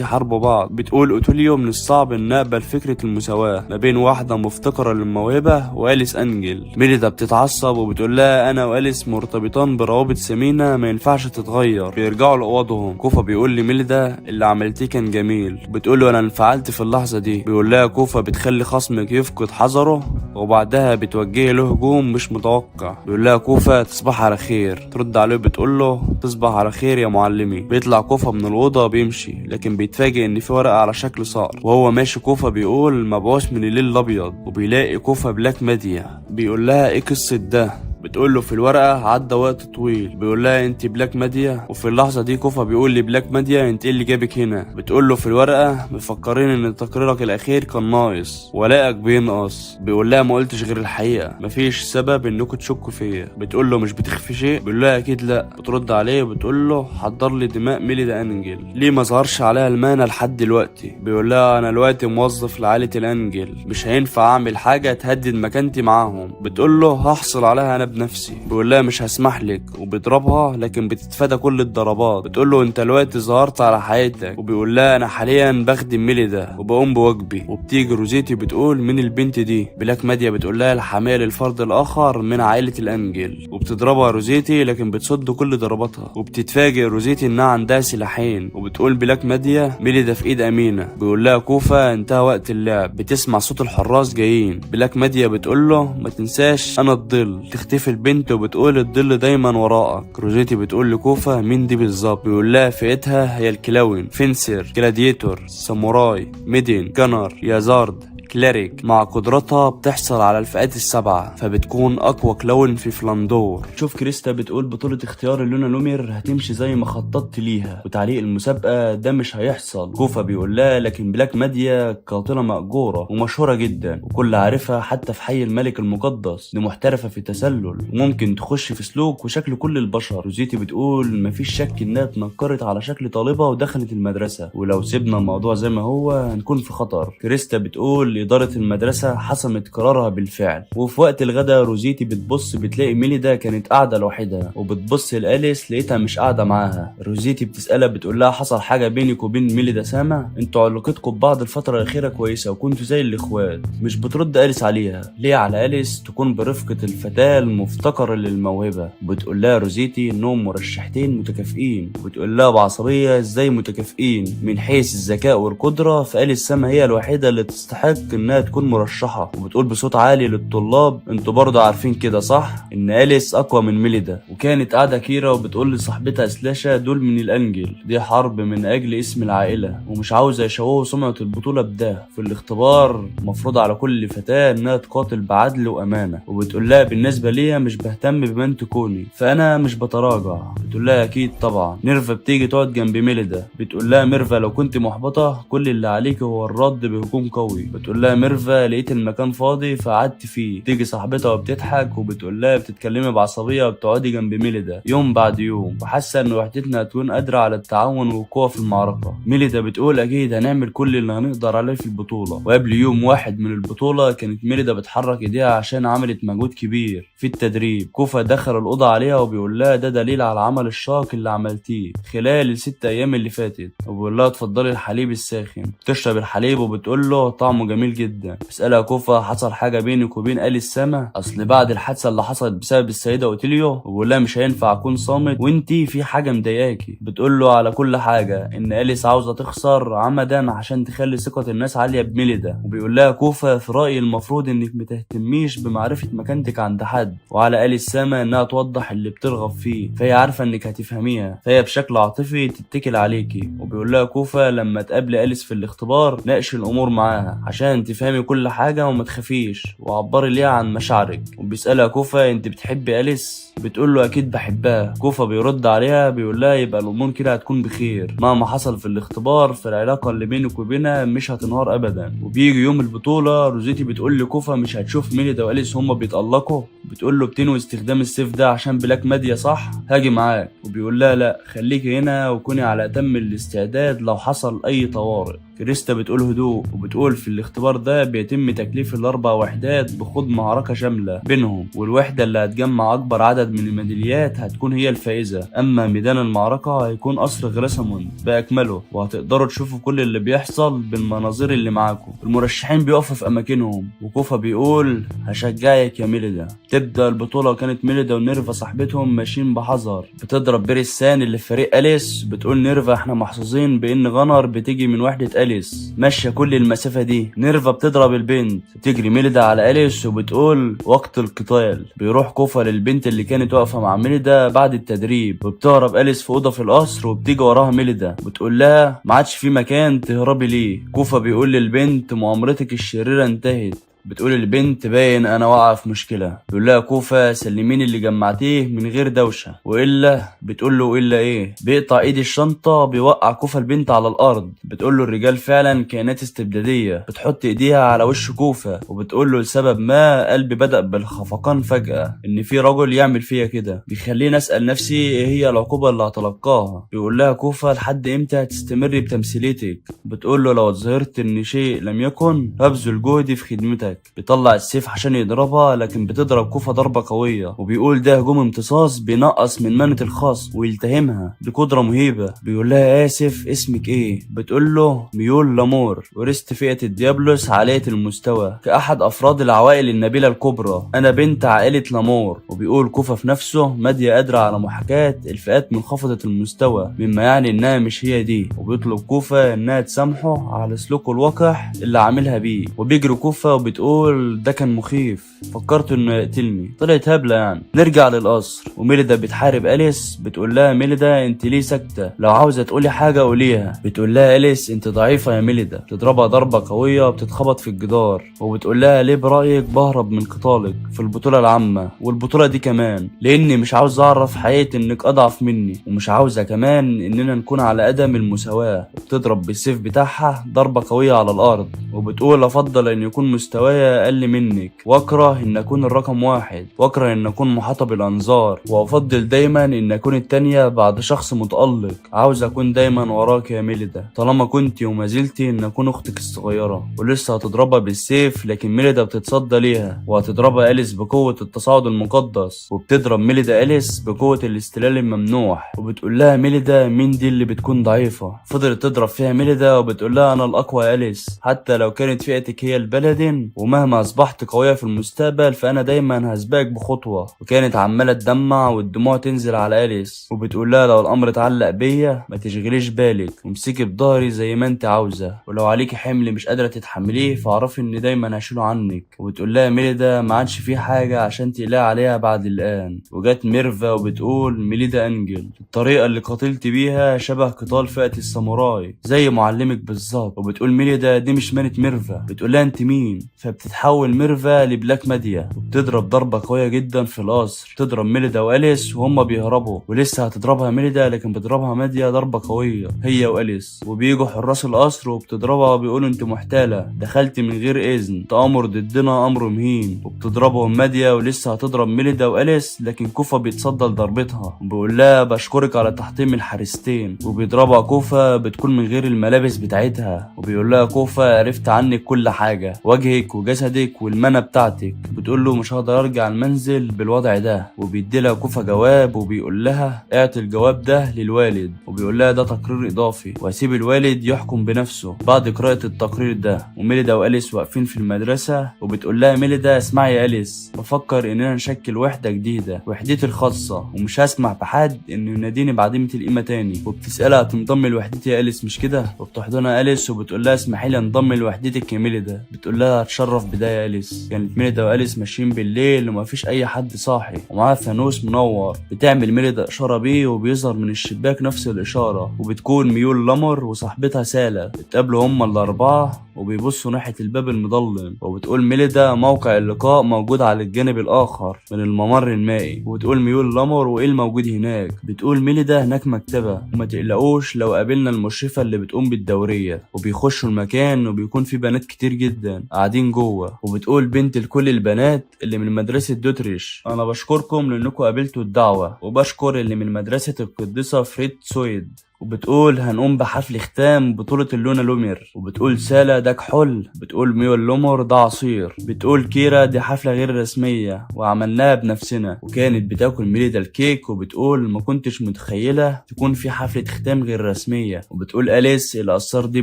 يحاربوا بعض. بتقول اوتيليو من الصعب ان نقبل فكرة المساواة ما بين واحدة مفتقرة للموهبة وأليس أنجل. ميليدا بتتعصب وبتقول لها انا وأليس مرتبطان بروابط ثمينة ما ينفعش تتغير. بيرجعوا لأوضهم. كوفا بيقول لميليدا اللي عملتيه كان جميل. بتقول له انا انفعلت في اللحظة دي. بيقول لها كوفا بتخلي خصمك يفقد حذره وبعدها بتوجه له هجوم مش متوقع. بيقول لها كوفا تصبح على خير. ترد عليه بتقول له تصبح على خير يا معلمي. بيطلع كوفا من الأوضة بيمشي، لكن بيتفاجئ ان في ورقة على شكل صقر. وهو ماشي كوفا بيقول مبعوث من الليل الابيض. وبيلاقي كوفا بلاك ميديا. بيقول لها ايه قصة ده. بتقول له في الورقة عدى وقت طويل. بيقول لها انت بلاك ماديا. وفي اللحظة دي كوفا بيقول لي بلاك ماديا انت ايه اللي جابك هنا. بتقول له في الورقة مفكرين ان تقريرك الاخير كان ناقص ولاءك بينقص. بيقول لها ما قلتش غير الحقيقة، مفيش سبب انكم تشكوا فيا. بتقول له مش بتخفي شيء. بيقول لها اكيد لا. بترد عليه وبتقول له حضر لي دماء ميليدا أنجل ليه ما ظهرش عليها المانع لحد دلوقتي. بيقول لها انا دلوقتي موظف لعائلة الأنجل، مش هينفع اعمل حاجة تهدد مكانتي معاهم. بتقول له هحصل عليها انا بنفسي. بيقول لها مش هسمح لك. وبيضربها لكن بتتفادى كل الضربات. بتقول له انت دلوقتي ظهرت على حياتك. وبيقول لها انا حاليا بخدم ميليدا وبقوم بواجبي. وبتيجي روزيتي بتقول مين البنت دي. بلاك ماديا بتقول لها الحامية للفرد الاخر من عائلة الأنجل. وبتضربها روزيتي لكن بتصد كل ضرباتها. وبتتفاجئ روزيتي انها عندها سلاحين. وبتقول بلاك ماديا ميليدا في ايد امينة. بيقول لها كوفا انتهى وقت اللعب. بتسمع صوت الحراس جايين. بلاك ماديا بتقول له ما تنساش انا الظل. تختفي البنت وبتقول الظل دايما وراءك. روزيتي بتقول لكوفا مين دي بالظبط. بيقول لها فئتها هي الكلاون، فينسر، جلاديتور، ساموراي، ميدين، جنر، يازارد، كليريك، مع قدرتها بتحصل على الفئات السبعة فبتكون أقوى كلون في فلاندور. شوف كريستا بتقول بطولة اختيار اللونا لومير هتمشي زي ما خططت ليها، وتعليق المسابقة ده مش هيحصل. كوفا بيقول لها لكن بلاك ماديا قاتلة مأجورة ومشهورة جدا وكل عارفها حتى في حي الملك المقدس، دي محترفة في التسلل وممكن تخش في سلوك وشكل كل البشر. روزيتي بتقول مفيش شك انها اتنكرت على شكل طالبة ودخلت المدرسة، ولو سيبنا الموضوع زي ما هو هنكون في خطر. كريستا بتقول إدارة المدرسة حسمت قرارها بالفعل. وفي وقت الغدا روزيتي بتبص بتلاقي ميليدا كانت قاعدة لوحدها، وبتبص لأليس لقيتها مش قاعدة معاها. روزيتي بتسألها بتقول لها حصل حاجة بينك وبين ميليدا سامع؟ انتوا علاقتكم ببعض الفترة الأخيرة كويسة وكنتوا زي الإخوات. مش بترد أليس عليها ليه على أليس تكون برفقة الفتاة المفتقرة للموهبة. بتقول لها روزيتي إنهم مرشحتين متكافئين، وبتقول لها بعصبية ازاي متكافئين من حيث الذكاء والقدرة، فأليس سما هي الوحيدة اللي تستحق انها تكون مرشحة. وبتقول بصوت عالي للطلاب انتوا برضه عارفين كده صح ان أليس اقوى من ميليدا. وكانت قاعدة كيرا وبتقول لصاحبتها سلاشا دول من الانجل، دي حرب من اجل اسم العائلة ومش عاوزة يشوهوا سمعة البطولة بده. في الاختبار مفروض على كل فتاة انها تقاتل بعدل وامانة. وبتقول لها بالنسبة ليا مش بهتم بمن تكوني فانا مش بتراجع. بتقول لها اكيد طبعا. نيرفا بتيجي تقعد جنب ميليدا. بتقول لها ميرفا لو كنت محبطة كل اللي عليك هو الرد بهجوم قوي. بتقول لها ميرفا لقيت المكان فاضي فقعدت فيه. تيجي صاحبتها وبتضحك وبتقول لها بتتكلمي بعصبية وبتقعدي جنب ميليدا يوم بعد يوم وحاسة ان وحدتنا هتكون قادرة على التعاون والقوة في المعركة. ميليدا بتقول اكيد هنعمل كل اللي هنقدر عليه في البطولة. وقبل يوم واحد من البطولة كانت ميليدا بتحرك ايديها عشان عملت مجهود كبير في التدريب. كوفا دخل الأوضة عليها وبيقول لها ده دليل على العمل الشاق اللي عملتيه خلال ال6 أيام اللي فاتت. وبيقول لها اتفضلي الحليب الساخن. بتشرب الحليب وبتقول له طعمه جميل جدا. بيسألها كوفا حصل حاجة بينك وبين أليس سما؟ أصل بعد الحادثة اللي حصلت بسبب السيدة أوتيليو. وبيقول لها مش هينفع أكون صامت وانتي في حاجة مضايقاكي. بتقول له على كل حاجة إن أليس عاوزة تخسر عمدا عشان تخلي ثقة الناس عالية بميليدا. وبيقول لها كوفا في رأيي المفروض إنك متهتميش بمعرفة مكانتك عند حد، وعلى أليس سما إنها توضح اللي بترغب فيه فهي عارفة إنك هتفهميها فهي بشكل عاطفي تتكل عليكي. وبيقول لها كوفا لما تقابلي أليس في الاختبار ناقش الأمور معاها عشان تفهمي كل حاجة وما تخافيش وعبري ليها عن مشاعرك. وبيسألها كوفا انت بتحبي أليس؟ بتقول له اكيد بحبها. كوفا بيرد عليها بيقول لها يبقى الامور كده هتكون بخير مهما حصل في الاختبار، فالعلاقه اللي بينك وبينها مش هتنهار ابدا. وبيجي يوم البطوله روزيتي بتقول لكوفا مش هتشوف ميليدا وأليس هما بيتألقوا؟ بتقول له بتنوي استخدام السيف ده عشان بلاك ماديا صح؟ هاجي معاك. وبيقول لها لا خليكي هنا وكوني على اتم الاستعداد لو حصل اي طوارئ. كريستا بتقول هدوء وبتقول في الاختبار ده بيتم تكليف ال4 وحدات بخوض معركة شاملة بينهم، والوحدة اللي هتجمع أكبر عدد من الميداليات هتكون هي الفائزة. أما ميدان المعركة هيكون قصر غريسموند بأكمله، وهتقدروا تشوفوا كل اللي بيحصل بالمناظير اللي معاكم. المرشحين بيقفوا في أماكنهم وكوفا بيقول هشجعك يا ميليدا. تبدأ البطولة وكانت ميليدا ونيرفا صاحبتهم ماشيين بحذر. بتضرب بيريسان اللي في فريق أليس. بتقول نيرفا احنا محظوظين بإن غنر بتيجي من وحدة أليس ماشية كل المسافة دي. نيرفا بتضرب البنت. تجري ميليدا على أليس وبتقول وقت القتال. بيروح كوفا للبنت اللي كانت واقفة مع ميليدا بعد التدريب، وبتهرب أليس في أوضة في القصر وبتيجي وراها ميليدا بتقول لها ما عادش في مكان تهربي ليه. كوفا بيقول للبنت مؤامرتك الشريرة انتهت. بتقول البنت باين انا واقعه في مشكله. بيقول لها كوفا سلميني اللي جمعتيه من غير دوشه والا. بتقول له الا ايه؟ بيقطع ايد الشنطه بيوقع كوفا البنت على الارض. بتقول له الرجال فعلا كائنات استبداديه. بتحط ايديها على وش كوفا وبتقول له لسبب ما قلبي بدأ بالخفقان فجأة ان في رجل يعمل فيا كده بيخليني اسال نفسي ايه هي العقوبه اللي هتلقاها. بيقول لها كوفا لحد امتى هتستمري بتمثيليتك؟ بتقول له لو اتظاهرت ان شيء لم يكن هبذل جهدي في خدمتك. بيطلع السيف عشان يضربها لكن بتضرب كوفا ضربة قوية وبيقول ده هجوم امتصاص بينقص من منة الخصم ويلتهمها بقدرة مهيبة. بيقول لها آسف اسمك ايه؟ بتقول له ميول لامور ورثت فئة الديابلوس عالية المستوى كأحد أفراد العوائل النبيلة الكبرى. أنا بنت عائلة لامور. وبيقول كوفا في نفسه مادية قادرة على محاكاة الفئات منخفضة المستوى مما يعني إنها مش هي دي. وبيطلب كوفا إنها تسامحه على سلوكه الوقح اللي عاملها بيه. وبيجري كوفا وبتقول وبتقول ده كان مخيف، فكرت انه يقتلني، طلعت هبله يعني. نرجع للقصر وميليدا بتحارب أليس. بتقول لها ميليدا انت ليه ساكته؟ لو عاوزه تقولي حاجه قوليها. بتقول لها أليس انت ضعيفه يا ميليدا. بتضربها ضربه قويه بتتخبط في الجدار. وبتقول لها ليه برايك بهرب من قتالك في البطوله العامه والبطوله دي كمان؟ لاني مش عاوز اعرف حقيقه انك اضعف مني، ومش عاوزه كمان اننا نكون على قدم المساواه. بتضرب بالسيف بتاعها ضربه قويه على الارض. وبتقول افضل ان يكون مستواي اقل منك، واكره ان اكون الرقم واحد، واكره ان اكون محاطه بالانظار، وافضل دايما ان اكون التانية بعد شخص متالق. عاوز اكون دايما وراك يا ميليدا، طالما كنتي وما زلتي ان اكون اختك الصغيره. ولسه هتضربها بالسيف، لكن ميليدا بتتصدى ليها وهتضربها أليس بقوه التصاعد المقدس. وبتضرب ميليدا أليس بقوه الاستلال الممنوح. وبتقول لها ميليدا مين دي اللي بتكون ضعيفه؟ فضلت تضرب فيها ميليدا وبتقول لها انا الاقوى يا أليس، حتى لو كانت فئتك هي البلدين، ومهما اصبحت قويه في المستقبل فانا دايما هسبقك بخطوه. وكانت عماله تدمع والدموع تنزل على أليس. وبتقول لها لو الامر اتعلق بيا ما تشغليش بالك، وامسكي بضهري زي ما انت عاوزه، ولو عليكي حمل مش قادره تتحمليه فاعرفي ان دايما هشيله عنك. وبتقول لها ميليدا ما عادش في حاجه عشان تقلقي عليها بعد الان. وجت ميرفا وبتقول ميليدا انجل، الطريقه اللي قاتلت بيها شبه قتال فئه الساموراي زي معلمك بالظبط. وبتقول ميليدا دي مش مانت ميرفا. بتقول لها انت مين؟ فبتتحول ميرفا لبلاك ماديا وبتضرب ضربه قويه جدا في القصر. تضرب ميليدا وأليس وهم بيهربوا، ولسه هتضربها ميليدا لكن بتضربها ماديا ضربه قويه هي وأليس. وبيجوا حراس القصر وبتضربها وبيقولوا انت محتاله، دخلت من غير اذن، تامر ضدنا امر مهين. وبتضربهم ماديا ولسه هتضرب ميليدا وأليس، لكن كوفا بيتصدى لضربتها وبيقول لها بشكرك على تحطيم الحارستين. وبيضربها كوفا بتكون من غير الملابس بتاعتها. وبيقول لها كوفا عرفت عنك كل حاجه، وجهك وجسدك والمنى بتاعتك. بتقول له مش هقدر ارجع المنزل بالوضع ده. وبيدي لها كوفا جواب وبيقول لها اعطي الجواب ده للوالد. وبيقول لها ده تقرير اضافي وهسيب الوالد يحكم بنفسه بعد قراءه التقرير ده. وميليدا وأليس واقفين في المدرسه وبتقول لها ميليدا اسمعي يا أليس، بفكر اننا نشكل وحده جديده، وحدتي الخاصه، ومش هسمح بحد انه يناديني بعديمه القيمه تاني. وبتسالها هتنضم لوحدتي يا أليس مش كده؟ وبتحضنها أليس وبتقول لها اسمحي لي انضم لوحدتك يا ميليدا. بتقول لها هتشرف بدايه أليس. كانت ميليدا وأليس ماشيين بالليل ومفيش اي حد صاحي، ومعاها فانوس منور. بتعمل ميليدا اشاره بيه وبيظهر من الشباك نفس الاشاره. وبتكون ميول لمر وصاحبتها ساله بتقابلوا هما الاربعه وبيبصوا ناحيه الباب المظلم. وبتقول ميليدا موقع اللقاء موجود على الجانب الاخر من الممر المائي. وبتقول ميول لمر وايه الموجود هناك؟ بتقول ميليدا هناك مكتبه، وما تقلقوش لو قابلنا المشرفه اللي بتقوم بالدوريه. وبيخشوا المكان وبيكون في بنات كتير جدا قاعدين جوه. وبتقول بنت لكل البنات اللي من مدرسه دوتريش انا بشكركم لانكم قابلتوا الدعوه، وبشكر اللي من مدرسه القديسه فريد سويد. وبتقول هنقوم بحفل ختام بطولة اللونا لومير. وبتقول سالة ده كحول. بتقول ميول لومر ده عصير. بتقول كيرا دي حفلة غير رسمية وعملناها بنفسنا. وكانت بتاكل ميليدا الكيك وبتقول ما كنتش متخيلة تكون في حفلة ختام غير رسمية. وبتقول أليس الأسرار دي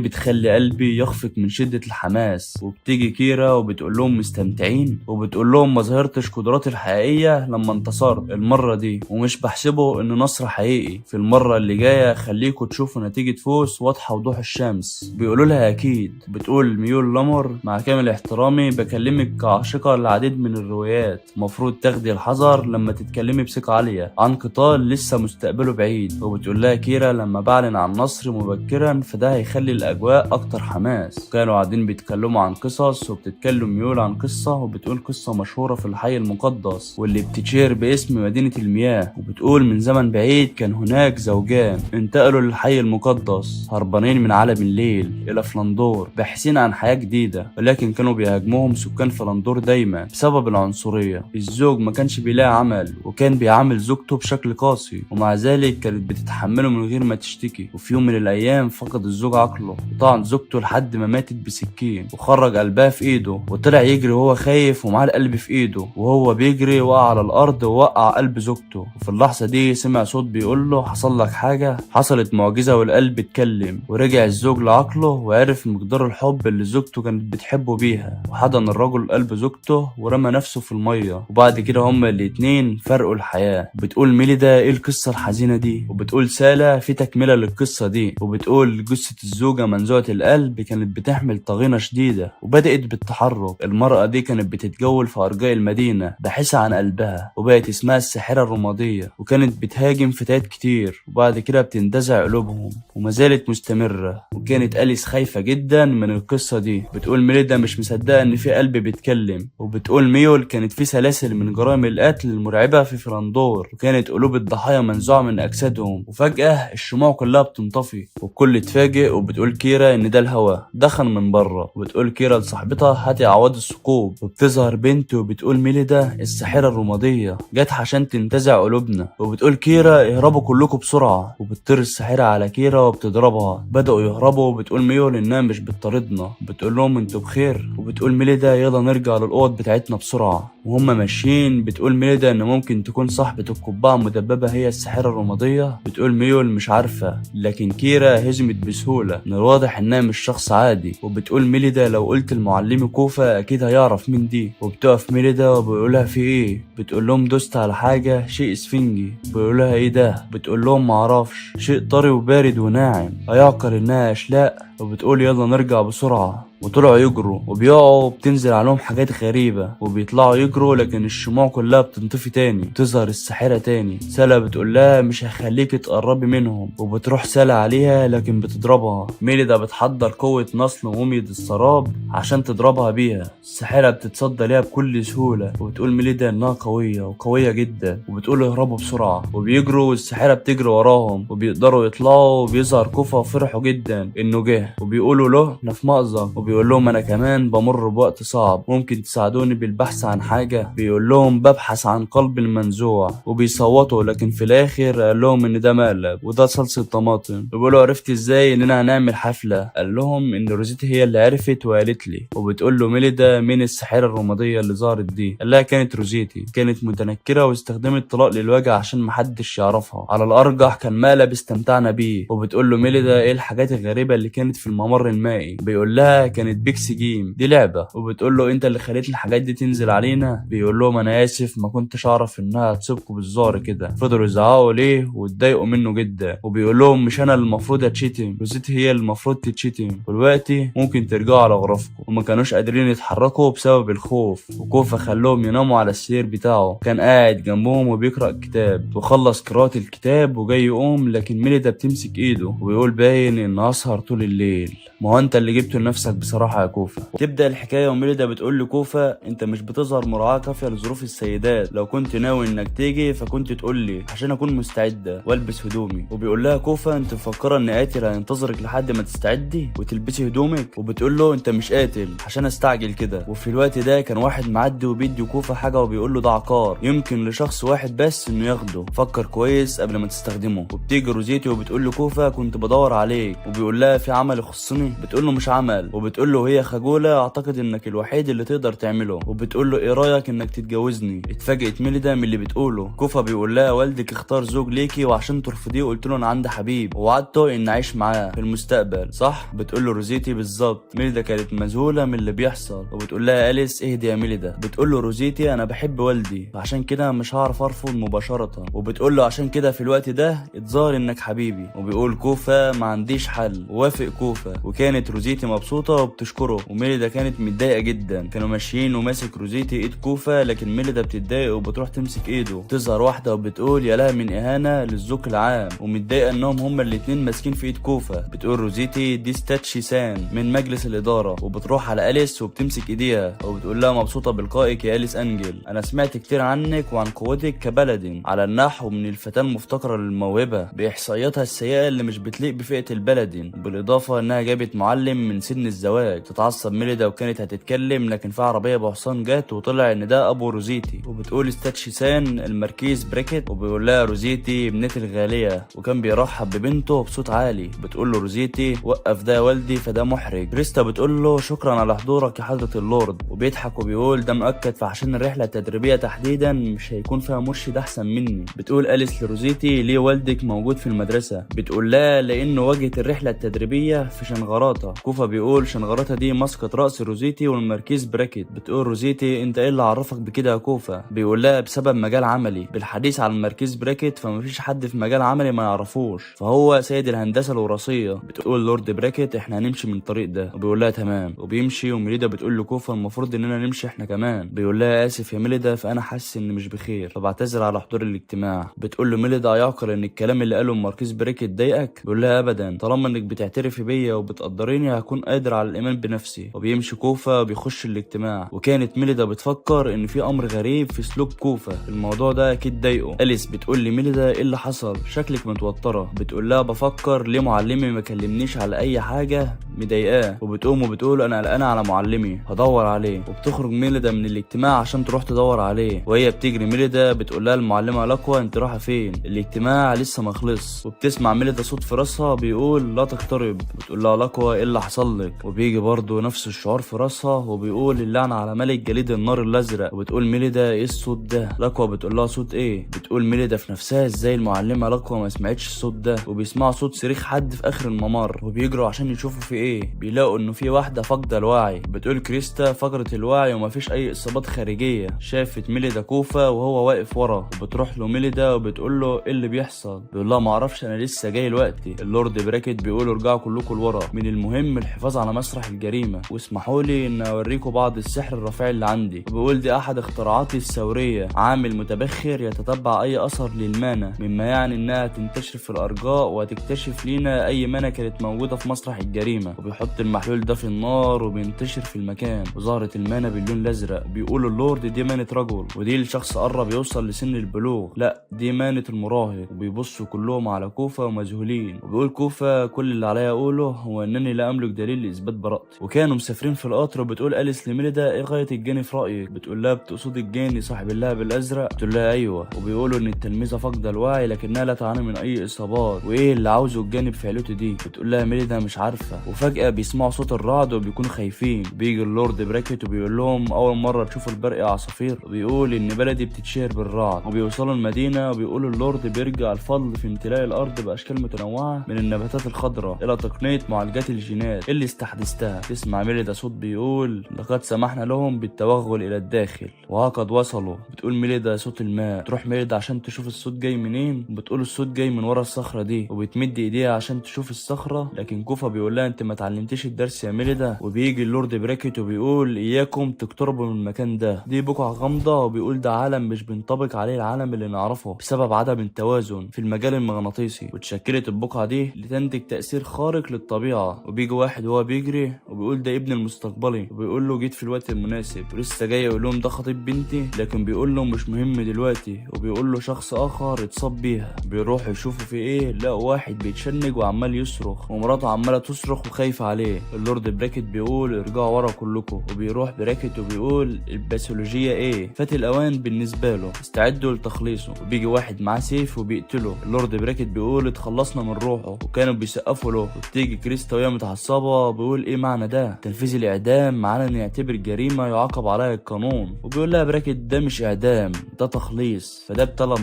بتخلي قلبي يخفق من شدة الحماس. وبتيجي كيرا وبتقول لهم مستمتعين. وبتقول لهم ما ظهرتش قدراتي الحقيقية لما انتصرت المرة دي، ومش بحسبه إن نصر حقيقي. في المرة اللي جاية خليكوا تشوفوا نتيجة فوز واضحة وضوح الشمس. بيقولوا لها أكيد. بتقول ميول لمر مع كامل احترامي بكلمك كعاشقة للعديد من الروايات، مفروض تاخدي الحذر لما تتكلمي بثقة عالية عن قتال لسه مستقبله بعيد. وبتقول لها كيرا لما بعلن عن نصر مبكرا فده هيخلي الأجواء أكتر حماس. كانوا قاعدين بيتكلموا عن قصص، وبتتكلم ميول عن قصة وبتقول قصة مشهورة في الحي المقدس واللي بتتشهر باسم مدينة المياه. وبتقول من زمن بعيد كان هناك زوجان انتقلوا للحي المقدس هربانين من عالم الليل الى فلندور باحثين عن حياة جديدة، ولكن كانوا بيهاجموهم سكان فلندور دايما بسبب العنصرية. الزوج ما كانش بيلاقي عمل وكان بيعامل زوجته بشكل قاسي، ومع ذلك كانت بتتحمله من غير ما تشتكي. وفي يوم من الايام فقد الزوج عقله وطعن زوجته لحد ما ماتت بسكين وخرج قلبها في ايده، وطلع يجري وهو خايف ومعاه القلب في ايده. وهو بيجري وقع على الارض ووقع قلب زوجته. وفي اللحظة دي سمع صوت بيقول له حصل لك حاجة؟ حصلت حصلت معجزة والقلب اتكلم، ورجع الزوج لعقله وعرف مقدار الحب اللي زوجته كانت بتحبه بيها، وحضن الرجل قلب زوجته ورمى نفسه في المية، وبعد كده هما الاتنين فرقوا الحياة. بتقول ميليدا ايه القصة الحزينة دي، وبتقول سالة في تكملة للقصة دي، وبتقول جثة الزوجة منزوعة القلب كانت بتحمل طغينة شديدة وبدأت بالتحرك. المرأة دي كانت بتتجول في أرجاء المدينة باحثة عن قلبها، وبقت اسمها الساحرة الرمادية، وكانت بتهاجم فتيات كتير وبعد كده بتنتزع قلوبهم، وما زالت مستمرة. وكانت أليس خايفة جدا من القصة دي. بتقول ميليدا مش مصدقة إن في قلب بيتكلم. وبتقول ميول كانت في سلاسل من جرائم القتل المرعبة في فلاندور، وكانت قلوب الضحايا منزوعة من أجسادهم، وفجأة الشموع كلها بتنطفي والكل اتفاجئ. وبتقول كيرا إن ده الهوا دخل من بره. وبتقول كيرا لصاحبتها هاتي أعواد الثقوب، وبتظهر بنت وبتقول ميليدا الساحرة الرمادية جت عشان تنتزع قلوبنا. وبتقول كيرا اهربوا كلكم بسرعة، وبتطير الساحرة على كيرا وبتضربها. بدأوا يهربوا. وبتقول ميول إنها مش بتطاردنا، بتقول لهم انتوا بخير. وبتقول ميليدا يلا نرجع للأوض بتاعتنا بسرعة. وهم ماشيين بتقول ميليدا إن ممكن تكون صاحبة القبعة المدببة هي الساحرة الرمادية. بتقول ميول مش عارفة، لكن كيرا هزمت بسهولة، من الواضح إنها مش شخص عادي. وبتقول ميليدا لو قلت لمعلمي كوفا أكيد هيعرف مين دي. وبتقف ميليدا وبيقولها في إيه. بتقول لهم دوست على حاجة شيء اسفنجي. بيقولها إيه ده. بتقول لهم معرفش، شيء طري وبارد وناعم، هيعقل إنها أشلاء. وبتقول يلا نرجع بسرعة. وطلعوا يجروا وبيقعوا وبتنزل عليهم حاجات غريبة، وبيطلعوا يجروا لكن الشموع كلها بتنطفي تاني. تظهر الساحرة تاني. سالة بتقول لها مش هخليك تقربي منهم. وبتروح سالة عليها لكن بتضربها. ميليدا بتحضر قوة نصل ومومية السراب عشان تضربها بيها. الساحرة بتتصدى ليها بكل سهولة، وبتقول ميليدا انها قوية وقوية جدا، وبتقول اهربوا بسرعة. وبيجروا والساحرة بتجري وراهم وبيقدروا يطلعوا. وبيظهر كوفا وفرحوا جدا انه جه، وبيقولوا له احنا في مأزق. بيقول لهم انا كمان بمر بوقت صعب، ممكن تساعدوني بالبحث عن حاجة. بيقول لهم ببحث عن قلب المنزوع. وبيصوتوا لكن في الاخر قال لهم ان ده مقلب وده صلصة طماطم. بيقولوا عرفت ازاي اننا هنعمل حفلة. قال لهم ان روزيتي هي اللي عرفت وقالت لي. وبتقول له ميليدا مين الساحرة الرمادية اللي ظهرت دي. قال لها كانت روزيتي، كانت متنكرة واستخدمت طلاق للوجع عشان محدش يعرفها. على الارجح كان مقلب استمتعنا بيه. وبتقول له ميليدا ايه الحاجات الغريبة اللي كانت في الممر المائي. بيقول لها كانت بيكس جيم، دي لعبة. وبتقول له انت اللي خليت الحاجات دي تنزل علينا. بيقول لهم انا اسف، ما كنتش اعرف انها هتصيبكم بالزهر كده. فضلوا يزعقوا ليه واتضايقوا منه جدا. وبيقول لهم مش انا اللي المفروض اتشتم، روزيتي هي اللي المفروض تتشتم، ودلوقتي ممكن ترجعوا على غرفكم. وما كانوش قادرين يتحركوا بسبب الخوف. وكوفا خلوهم يناموا على السرير بتاعه، كان قاعد جنبهم وبيقرأ كتاب. وخلص قراءة الكتاب وجاي يقوم، لكن ميليدا بتمسك ايده وبيقول باين ان اسهر طول الليل. ما هو انت اللي جبته لنفسك بصراحة يا كوفا. تبدأ الحكاية وميليدا بتقول لكوفا انت مش بتظهر مراعاة كافية لظروف السيدات، لو كنت ناوي انك تيجي فكنت تقول لي عشان اكون مستعدة والبس هدومي. وبيقول لها كوفا انت مفكرة ان قاتل هينتظرك لحد ما تستعدي وتلبسي هدومك. وبتقول له انت مش قاتل عشان استعجل كده. وفي الوقت ده كان واحد معدي وبيدي كوفا حاجة وبيقول له ده عقار يمكن لشخص واحد بس انه ياخده، فكر كويس قبل ما تستخدمه. وبتيجي روزيتي وبتقول له كوفا كنت بدور عليك. وبيقول لها في عمل يخصني. بتقول له مش عمل. وبتقول له هي خجولة اعتقد انك الوحيد اللي تقدر تعمله. وبتقول له ايه رايك انك تتجوزني. اتفاجئت ميليدا من اللي بتقوله. كوفا بيقول لها والدك اختار زوج ليكي وعشان ترفضيه قلت له انا عندي حبيب ووعدته ان اعيش معاه في المستقبل صح. بتقول له روزيتي بالظبط. ميليدا كانت مذهوله من اللي بيحصل. وبتقول لها اليس اهدي يا ميليدا. بتقول له روزيتي انا بحب والدي وعشان كده مش هعرف ارفض مباشره. وبتقول له عشان كده في الوقت ده اتظاهر انك حبيبي. وبيقول كوفا ما عنديش حل. ووافق كوفا. وكانت روزيتي مبسوطه وبتشكره. وميليدا كانت متضايقه جدا. كانوا ماشيين وماسك روزيتي ايد كوفا، لكن ميليدا بتتضايق وبتروح تمسك ايده. تظهر واحده وبتقول يا لها من اهانه للذوق العام، ومتضايقه انهم هما الاتنين ماسكين في ايد كوفا. بتقول روزيتي دي ستاتشي سان من مجلس الاداره. وبتروح على اليس وبتمسك ايديها وبتقول لها مبسوطه بلقائك يا اليس انجل، انا سمعت كتير عنك وعن قوتك كبلدن على النحو من الفتاه المفتقره للموهبه باحصائياتها السيئه اللي مش بتليق بفئه البلدن، بالاضافه بيعرفها انها جابت معلم من سن الزواج. تتعصب ميليدا وكانت هتتكلم، لكن في عربيه بحصان جت وطلع ان ده ابو روزيتي. وبتقول استاتشيسان المركيز بريكت، وبيقول لها روزيتي ابنتي الغاليه، وكان بيرحب ببنته بصوت عالي. بتقول له روزيتي وقف ده يا والدي فده محرج. كريستا بتقول له شكرا على حضورك يا حضره اللورد، وبيضحك وبيقول ده مؤكد، فعشان الرحله التدريبيه تحديدا مش هيكون فيها مرشد احسن مني. بتقول أليس لروزيتي ليه والدك موجود في المدرسه؟ بتقول لا لانه واجهت الرحله التدريبيه في شنغراطه. كوفا بيقول شنغراطه دي مسقط راس روزيتي والمركيز براكت. بتقول روزيتي انت ايه اللي عرفك بكده يا كوفا؟ بيقول لها بسبب مجال عملي. بالحديث عن المركيز براكت فمفيش حد في مجال عملي ما يعرفوش، فهو سيد الهندسه الوراثيه. بتقول لورد براكت احنا هنمشي من الطريق ده، وبيقول لها تمام وبيمشي. وميليدا بتقول لكوفا المفروض اننا نمشي احنا كمان. بيقول لها اسف يا ميليدا فانا حاسس ان مش بخير، فبعتذر على حضور الاجتماع. بتقول له ميليدا يعقل ان الكلام اللي قاله المركيز براكت ضايقك؟ بيقول لها ابدا، طالما انك بتعترفي بيا وبتقدريني هكون قادر على الايمان بنفسي. وبيمشي كوفا وبيخش الاجتماع. وكانت ميليدا بتفكر ان في امر غريب في سلوك كوفا، الموضوع ده اكيد ضايقه. أليس بتقول لي ميليدا ايه اللي حصل؟ شكلك متوتره. بتقول لها بفكر ليه معلمي ما كلمنيش على اي حاجه مضايقاه. وبتقوم وبتقول انا قلقانه على معلمي هدور عليه. وبتخرج ميليدا من الاجتماع عشان تروح تدور عليه. وهي بتجري ميليدا بتقول لها المعلمه لقوى انت رايحه فين؟ الاجتماع لسه ما خلص. وبتسمع ميليدا صوت في راسها بيقول لا تقترب. بتقول لها لقوى ايه اللي حصل لك؟ وبيجي برضه نفس الشعور في راسها وبيقول اللعنه على ملك جليد النار الازرق. وبتقول ميليدا ايه الصوت ده؟ لقوى بتقول لها صوت ايه؟ بتقول ميليدا في نفسها ازاي المعلمه لقوى ما سمعتش الصوت ده. وبيسمعوا صوت صريخ حد في اخر الممر، وبيجروا عشان يشوفوا في ايه. بيلاقوا انه في واحده فاقده الوعي. بتقول كريستا فقدت الوعي ومفيش اي اصابات خارجيه. شافت ميليدا كوفا وهو واقف ورا، وبتروح له ميليدا وبتقول له ايه اللي بيحصل؟ بيقول لها ما اعرفش انا لسه جاي دلوقتي. اللورد براكت بيقول ارجعوا كلكم لورا، من المهم الحفاظ على مسرح الجريمه، واسمحوا لي ان اوريكم بعض السحر الرفيع اللي عندي. وبيقول دي احد اختراعاتي الثوريه، عامل متبخر يتتبع اي اثر للمانا، مما يعني انها تنتشر في الارجاء وتكتشف لينا اي مانا كانت موجوده في مسرح الجريمه. وبيحط المحلول ده في النار وبينتشر في المكان، وظهرت المانا باللون الازرق. بيقول اللورد دي مانة رجل، ودي لشخص قرب يوصل لسن البلوغ، لا دي مانة المراهق. وبيبصوا كلهم على كوفا ومذهولين. وبيقول كوفا كل اللي عليا اقوله هو انني لا املك دليل لاثبات براءتي. وكانوا مسافرين في القطر. وبتقول أليس لميليدا ايه غايه الجاني في رايك؟ بتقول لها بتقصد الجاني صاحب اللهب الازرق؟ بتقول لها ايوه. وبيقولوا ان التلميذه فاقده الوعي لكنها لا تعاني من اي اصابات، وايه اللي عاوزه الجاني بفعلته دي؟ بتقول لها ميليدا مش عارفه. وفجاه بيسمعوا صوت الرعد وبيكونوا خايفين. بيجي اللورد براكت وبيقول لهم اول مره تشوفوا البرق يا عصافير؟ وبيقول ان بلدي بتتشهر بالرعد. وبيوصلوا المدينه وبيقولوا اللورد بيرجع الفضل في امتلاء الارض باشكال متنوعه من النباتات الخضراء الى تقنيه معالجات الجينات اللي استحدثتها. تسمع ميليدا صوت بيقول لقد سمحنا لهم بالتوغل الى الداخل وقد وصلوا. بتقول ميليدا صوت الماء. تروح ميليدا عشان تشوف الصوت جاي منين. بتقول الصوت جاي من ورا الصخره دي، وبتمد ايديها عشان تشوف الصخره، لكن كوفا بيقول لها انت ما اتعلمتيش الدرس يا ميليدا. وبيجي اللورد براكت وبيقول اياكم تقتربوا من المكان ده، دي بقعه غامضه. وبيقول ده عالم مش بينطبق عليه العالم اللي نعرفه بسبب عدم التوازن في المجال المغناطيسي، وتشكلت البقعه دي لتنتج تاثير خارق للطبيعه. وبيجي واحد وهو بيجري وبيقول ده ابن المستقبلي، وبيقول له جيت في الوقت المناسب. ولسه جاي يقول لهم ده خطيب بنتي، لكن بيقول له مش مهم دلوقتي. وبيقول له شخص اخر اتصاب بيها. بيروحوا يشوفوا في ايه، لقوا واحد بيتشنج وعمال يصرخ، ومراته عماله تصرخ وخايفه عليه. اللورد براكت بيقول ارجعوا ورا كلكم. وبيروح براكت وبيقول الباثولوجيه ايه، فات الاوان بالنسبه له، استعدوا لتخليصه. وبيجي واحد معاه سيف وبيقتله. اللورد براكت بيقول اتخلصنا من روحه، وكانوا بيسقفوا له. وبتيجي كريستا وهي متعصبه بيقول ايه معنى ده؟ تنفيذ الاعدام معانا نعتبر جريمه يعاقب عليها القانون. وبيقول لها براكت ده مش اعدام، ده تخليص، فده ابتلى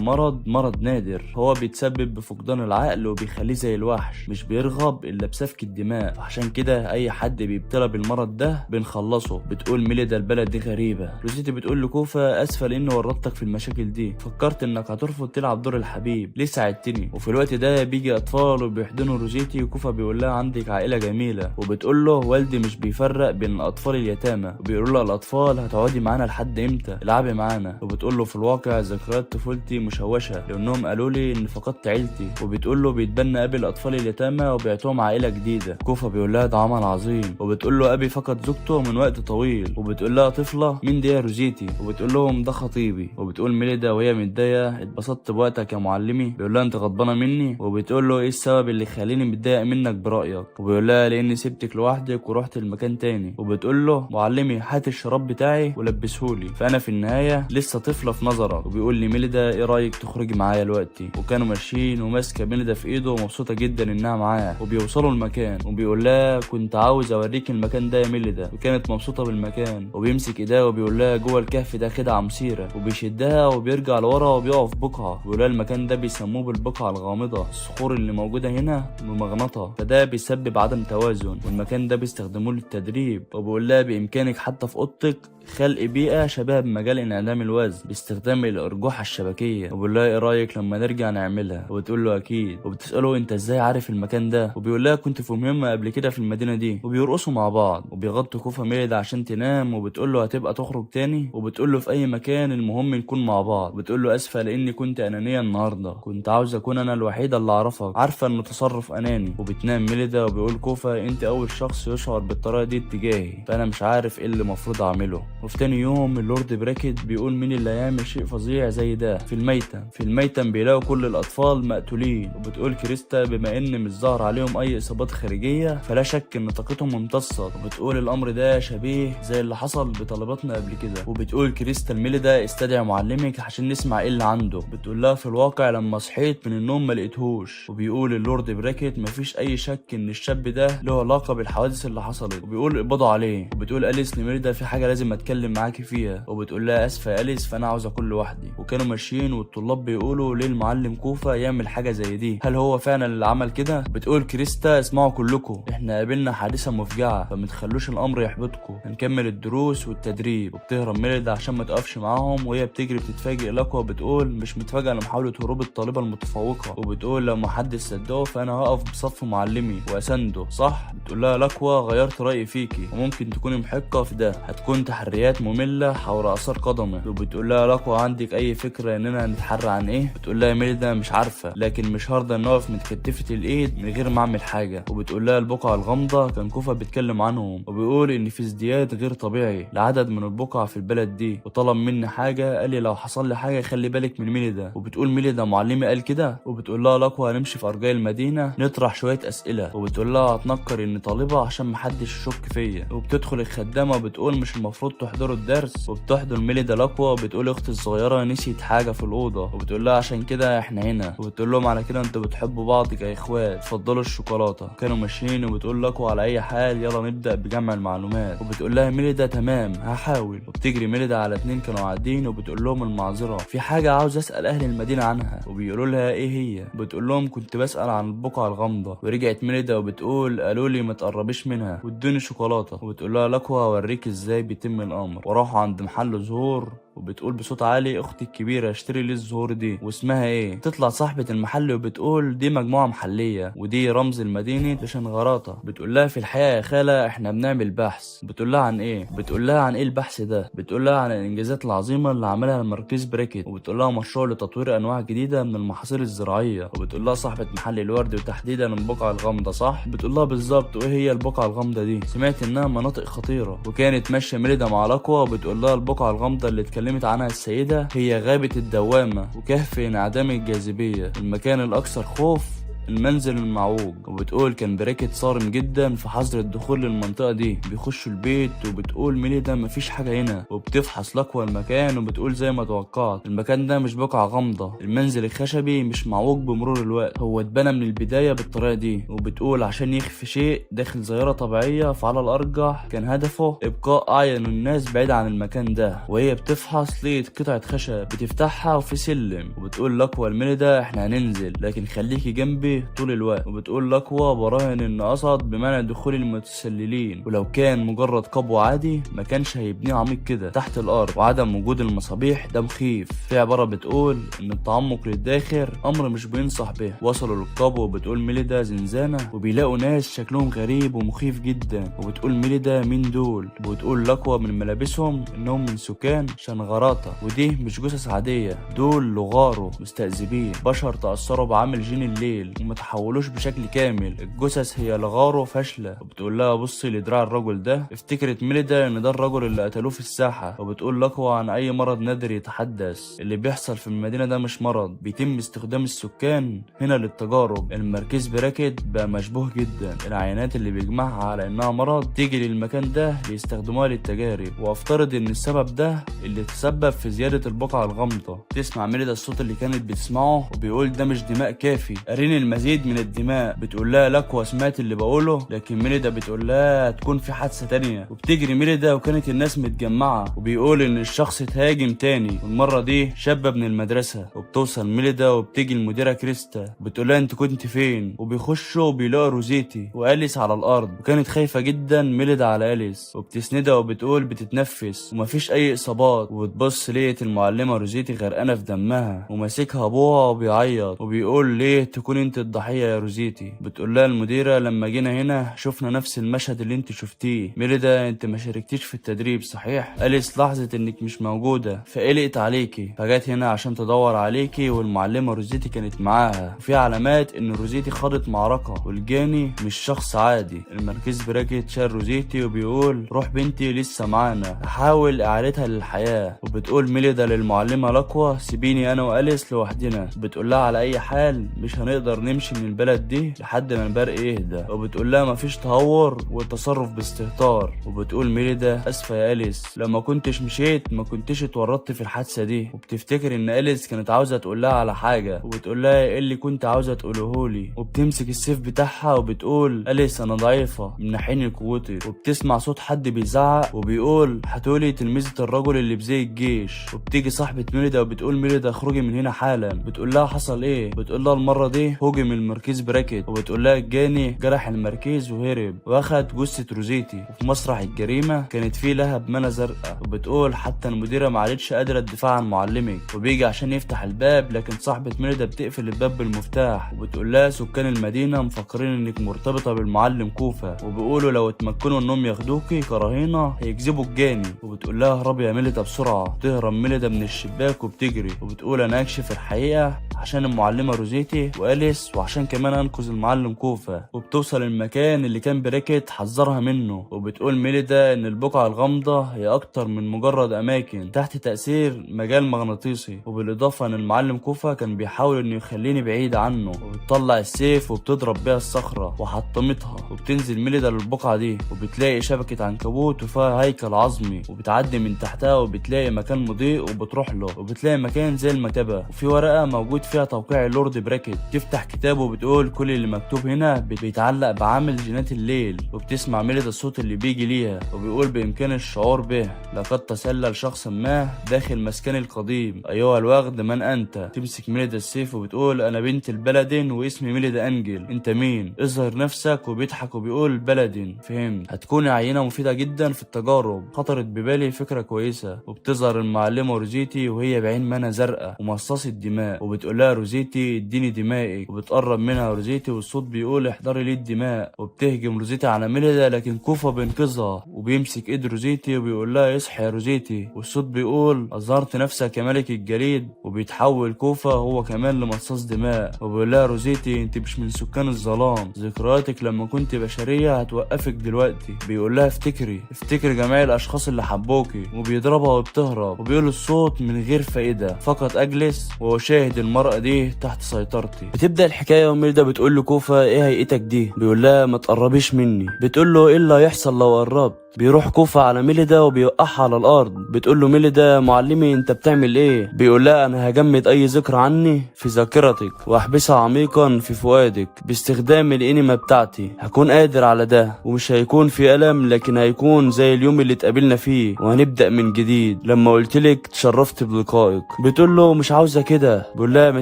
مرض نادر هو بيتسبب بفقدان العقل وبيخليه زي الوحش، مش بيرغب الا بسفك الدماء، عشان كده اي حد بيبتلى بالمرض ده بنخلصه. بتقول ميليدا البلد دي غريبه. روزيتي بتقول لكوفا اسفه لاني ورطتك في المشاكل دي، فكرت انك هترفض تلعب دور الحبيب، ليه ساعدتني؟ وفي الوقت ده بيجي اطفال وبيحضنوا روزيتي. وكوفا بيقول لها عندك عائله جميله. وبتقول له والدي مش بيفرق بين الاطفال اليتامى. وبيقول له الاطفال هتقعدي معانا لحد امتى؟ العبي معانا. وبتقول له في الواقع ذكريات طفولتي مشوشه لانهم قالوا لي ان فقدت عيلتي. وبتقول له بيتبنى ابي الاطفال اليتامى وبيعطوهم عائله جديده. كوفا وبيقول لها ده عمل عظيم، وبتقول له ابي فقد زوجته من وقت طويل، وبتقول لها طفله مين دي يا روزيتي، وبتقول لهم ده خطيبي. وبتقول ميليدا وهي متضايقه اتبسطت بوقتك يا معلمي. بيقول لها انت غضبانه مني، وبتقول له ايه السبب اللي يخليني متضايق منك برايك. وبيقول لها لاني سبتك لوحدك ورحت المكان تاني. وبتقول له معلمي هات الشراب بتاعي ولبسهولي، فانا في النهايه لسه طفله في نظرك. وبيقول لي ميليدا ايه رايك تخرجي معايا دلوقتي. وكانوا ماشيين وماسكه ميليدا في ايده ومبسوطه جدا انها معاه. وبيوصلوا المكان وبيقول لها كنت عاوز اوريك المكان ده يا ميليدا، وكانت مبسوطه بالمكان. وبيمسك ايدها وبيقول لها جوه الكهف ده خدعه مثيره، وبيشدها وبيرجع لورا وبيقف بقعه. ويقول لها المكان ده بيسموه بالبقعه الغامضه، الصخور اللي موجوده هنا ممغنطه فده بيسبب عدم توازن، والمكان ده بيستخدموه للتدريب. وبيقول لها بامكانك حتى في اوضتك خلق بيئه شبه بمجال انعدام الوزن باستخدام الارجوحه الشبكيه. وبيقول لها ايه رايك لما نرجع نعملها. وبتقول له اكيد. وبتساله انت ازاي عارف المكان ده. وبيقول لها كنت في مهمه قبل كده في المدينه دي. وبيرقصوا مع بعض وبيغطوا كوفا ميليدا عشان تنام. وبتقول له هتبقى تخرج تاني. وبتقول له في اي مكان المهم نكون مع بعض. وبتقول له اسفه لاني كنت انانيه النهارده، كنت عاوز اكون انا الوحيده اللي اعرفك، عارفه انه تصرف اناني. وبتنام ميليدا وبيقول كوفا انت اول شخص يشعر بالطريقه دي اتجاهي، فانا مش عارف ايه اللي المفروض اعمله. وفي تاني يوم اللورد براكت بيقول مين اللي هيعمل شيء فظيع زي ده في الميتم. في الميتم بيلاقوا كل الاطفال مقتولين. وبتقول كريستا بما ان مش ظاهر عليهم اي اصابات خارجيه فلا شك ان طاقتهم امتصت. وبتقول الامر ده شبيه زي اللي حصل بطالباتنا قبل كده. وبتقول كريستا لميليدا استدعي معلمك عشان نسمع ايه اللي عنده. بتقول لها في الواقع لما صحيت من النوم ما لقيتهوش. وبيقول اللورد براكت مفيش اي شك ان الشاب ده له علاقه بالحوادث اللي حصلت، وبيقول اقبضوا عليه. وبتقول اليس لميليدا في حاجه لازم اتكلم معاكي فيها. وبتقول لها اسفه يا اليس فانا عاوز اكون لوحدي. وكانوا ماشيين والطلاب بيقولوا ليه المعلم كوفا يعمل حاجه زي دي، هل هو فعلا اللي عمل كده. بتقول كريستا اسمعوا كلكم احنا قابلنا حادثه مفجعه فمتخلوش الامر يحبطكم، هنكمل الدروس والتدريب. وبتهرب ميليدا عشان ما تقفش معاهم وهي بتجري بتتفاجئ لقوى. بتقول مش متفاجئه لمحاوله هروب الطالبه المتفوقه. وبتقول لو محدش صدقه فانا هقف بصف معلمي واسنده صح. بتقول لها لقوى غيرت رايي فيكي وممكن تكوني محقه في ده، هتكون تحريات ممله حول اثار قدمه. وبتقول لها لقوى عندك اي فكره اننا هنتحرى عن ايه. بتقول لها ميليدا مش عارفه لكن مش هرضى نقف متكتفه الايد من غير ما اعمل حاجه. وبتقول لها البقع الغامضه كان كوفا بيتكلم عنهم، وبيقول ان في ازدياد غير طبيعي لعدد من البقع في البلد دي، وطلب مني حاجه قال لي لو حصل لي حاجه خلي بالك من ميليدا. وبتقول ميليدا معلمي قال كده. وبتقول لها لقوى هنمشي في ارجاء المدينه نطرح شويه اسئله. وبتقول لها هتنكر اني طالبه عشان محدش يشك فيا. وبتدخل الخدامه وبتقول مش المفروض تحضروا الدرس. وبتحضر ميليدا لقوى وبتقول اختي الصغيره نسيت حاجه في الاوضه. وبتقول لها عشان كده احنا هنا. وبتقول لهم على كده انتوا بتحبوا بعض كاخوات اتفضلوا الشوكولاته. كانوا ماشيين وبتقول لقوى على اي حال يلا نبدا بجمع المعلومات. وبتقول لها ميليدا تمام هحاول. وبتجري ميليدا على اتنين كانوا قاعدين وبتقول لهم المعذره في حاجه عاوز اسال اهل المدينه عنها. وبيقولوا لها ايه هي. بتقول لهم كنت بسال عن البقعه الغامضه. ورجعت ميليدا وبتقول قالوا لي ما تقربيش منها وادوني شوكولاته. وبتقول لها لقوى اوريك ازاي بيتم الامر. وراحوا عند محل زهور وبتقول بصوت عالي اختي الكبيره اشتري لي الزهور دي واسمها ايه. تطلع صاحبه المحل وبتقول دي مجموعه محليه ودي رمز المدينه لشنغراطه. بتقول لها في الحقيقه يا خاله احنا بنعمل بحث. بتقول لها عن ايه. بتقول لها عن ايه البحث ده. بتقول لها عن الانجازات العظيمه اللي عملها المركز براكت. وبتقول لها مشروع لتطوير انواع جديده من المحاصيل الزراعيه. وبتقول لها صاحبه محل الورد وتحديدا البقعه الغامضه صح. بتقول لها بالظبط وايه هي البقعه الغامضه دي. سمعت انها مناطق خطيره. وكانت ماشيه ميليدا مع لقوى وبتقول لها البقعه الغامضه اللي اتكلمت عنها السيده هي غابه الدوامه وكهف انعدام الجاذبيه، المكان الاكثر خوف المنزل المعوج. وبتقول كان براكت صارم جدا في حظر الدخول للمنطقه دي. بيخشوا البيت وبتقول ميليدا مفيش حاجه هنا. وبتفحص لقوى المكان وبتقول زي ما توقعت المكان ده مش بقعه غامضه، المنزل الخشبي مش معوج بمرور الوقت، هو اتبنى من البدايه بالطريقه دي. وبتقول عشان يخفي شيء داخل ظاهره طبيعيه فعلى الارجح كان هدفه ابقاء اعين الناس بعيد عن المكان ده. وهي بتفحص لقيت قطعه خشب بتفتحها وفي سلم. وبتقول لقوى لميليدا احنا هننزل لكن خليكي جنبي طول الوقت. وبتقول لقوى براهن ان قصد بمنع دخول المتسللين، ولو كان مجرد قبو عادي ما كانش هيبنيه عميق كده تحت الارض. وعدم وجود المصابيح ده مخيف. في عباره بتقول ان التعمق للداخل امر مش بينصح به. وصلوا للقبو وبتقول ميليدا زنزانه وبيلاقوا ناس شكلهم غريب ومخيف جدا. وبتقول ميليدا مين دول. وبتقول لقوى من ملابسهم انهم من سكان شنغراطه ودي مش جثث عاديه، دول لغارو مستأذبين بشر تأثروا بعمل جين الليل وما تحولوش بشكل كامل. الجثث هي لغاره فاشله. وبتقول لها بصي لدراع الرجل ده. افتكرت ميليدا ان ده الرجل اللي قتلوه في الساحه. وبتقول لقوى عن اي مرض نادر يتحدث. اللي بيحصل في المدينه ده مش مرض، بيتم استخدام السكان هنا للتجارب. المركز براكت بقى مشبوه جدا. العينات اللي بيجمعها على انها مرض تيجي للمكان ده ليستخدموها للتجارب. وافترض ان السبب ده اللي تسبب في زياده البقع الغامضه. تسمع ميليدا الصوت اللي كانت بتسمعه وبيقول ده مش دماء كافي، اريني المزيد من الدماء. بتقول لها لقوى سمعت اللي بقوله، لكن ميليدا بتقول لها هتكون في حادثه تانية. وبتجري ميليدا وكانت الناس متجمعه. وبيقول ان الشخص اتهاجم تاني والمره دي شاب من المدرسه. وبتوصل ميليدا وبتيجي المديره كريستا. بتقول لها انت كنت فين؟ وبيخشوا وبيلاقوا روزيتي واليس على الارض. وكانت خايفه جدا ميليدا على اليس وبتسندها وبتقول بتتنفس ومفيش اي اصابات. وبتبص لقيت المعلمه روزيتي غرقانه في دمها وماسكها ابوها وبيعيط. وبيقول ليه تكون انت الضحيه يا روزيتي؟ بتقول لها المديره لما جينا هنا شفنا نفس المشهد اللي انت شفتيه. ميليدا انت ما شاركتيش في التدريب صحيح؟ اليس لاحظت انك مش موجوده فقلقت عليكي فجت هنا عشان تدور عليكي. والمعلمه روزيتي كانت معاها وفي علامات ان روزيتي خاضت معركه والجاني مش شخص عادي. المركز براكت شال روزيتي وبيقول روح بنتي لسه معانا هحاول اعادتها للحياه. وبتقول ميليدا للمعلمه لقوى سيبيني انا واليس لوحدنا. بتقول لها على اي حال مش هنقدر نمشي من البلد دي لحد ما البرق يهدى. وبتقول لها مفيش تهور والتصرف باستهتار. وبتقول ميليدا اسفه يا اليس لما كنتش مشيت ما كنتش اتورطت في الحادثه دي. وبتفتكر ان اليس كانت عاوزه تقول لها على حاجه. وبتقول لها ايه اللي كنت عاوزه تقولهولي؟ وبتمسك السيف بتاعها وبتقول اليس انا ضعيفه منحيني قوتي. وبتسمع صوت حد بيزعق وبيقول هتقولي تلميذه الرجل اللي بزي الجيش. وبتيجي صاحبه ميليدا وبتقول ميليدا اخرجي من هنا حالا. بتقول لها حصل ايه؟ بتقول لها المره دي هجم المركز براكت. وبتقول لها الجاني جرح المركز وهرب واخد جثه روزيتي. وفي مسرح الجريمه كانت فيه لهب منى زرقاء. وبتقول حتى المديره ما عادتش قادره تدافع عن معلمك. وبيجي عشان يفتح الباب لكن صاحبه ميليدا بتقفل الباب بالمفتاح. وبتقول لها سكان المدينه مفكرين انك مرتبطه بالمعلم كوفا وبيقولوا لو اتمكنوا انهم ياخدوكي كرهينه هيجذبوا الجاني. وبتقول لها اهربي يا ميليدا بسرعه. تهرب ميليدا من الشباك وبتجري. وبتقول انا اكشف الحقيقه عشان المعلمه روزيتي واليس وعشان كمان انقذ المعلم كوفا. وبتوصل المكان اللي كان براكت حذرها منه. وبتقول ميليدا ان البقعه الغامضه هي اكتر من مجرد اماكن تحت تاثير مجال مغناطيسي. وبالاضافه ان المعلم كوفا كان بيحاول انه يخليني بعيد عنه. وبتطلع السيف وبتضرب بيها الصخره وحطمتها. وبتنزل ميليدا للبقعه دي وبتلاقي شبكه عنكبوت وفيها هيكل عظمي. وبتعدي من تحتها وبتلاقي مكان مضيء وبتروح له. وبتلاقي مكان زي المكتبه وفي ورقه موجود فيها توقيع اللورد براكت. تفتح كتابه وبتقول كل اللي مكتوب هنا بيتعلق بعامل جينات الليل. وبتسمع ميليدا الصوت اللي بيجي ليها وبيقول بامكان الشعور به لقد تسلل شخص ما داخل مسكني القديم ايها الوغد من انت؟ تمسك ميليدا السيف وبتقول انا بنت البلدن واسمي ميليدا انجل. انت مين؟ اظهر نفسك. وبيضحك وبيقول بلدن فهمت. هتكون عينه مفيده جدا في التجارب. خطرت ببالي فكره كويسه. وبتظهر المعلمه روزيتي وهي بعين منى زرقاء ومصاصه دماء. وبتقول لها روزيتي اديني دمائك. وبتقرب منها روزيتي والصوت بيقول احضري لي الدماء. وبتهجم روزيتي على ميليدا لكن كوفا بينقذها وبيمسك ايد روزيتي وبيقول لها اصحي يا روزيتي. والصوت بيقول اظهرت نفسك يا ملك الجليد. وبيتحول كوفا هو كمان لمصاص دماء. وبيقول لها روزيتي انت مش من سكان الظلام. ذكرياتك لما كنت بشريه هتوقفك دلوقتي. بيقول لها افتكري جميع الاشخاص اللي حبوكي. وبيضربها وبتهرب. وبيقول الصوت من غير فائده فقط اجلس واشاهد المرأة دي تحت سيطرتي. بتبدأ الحكاية وميليدا بتقول له كوفا ايه هيئتك دي؟ بيقول لها ما تقربيش مني. بتقول له ايه اللي هيحصل لو قربت؟ بيروح كوفا على ميليدا وبيوقعها على الارض. بتقول له ميليدا معلمي انت بتعمل ايه؟ بيقول لها انا هجمد اي ذكرى عني في ذاكرتك واحبسها عميقا في فؤادك باستخدام الانما بتاعتي. هكون قادر على ده ومش هيكون في الم لكن هيكون زي اليوم اللي اتقابلنا فيه وهنبدا من جديد لما قلتلك تشرفت بلقائك. بتقول له مش عاوزه كده. بيقول لها ما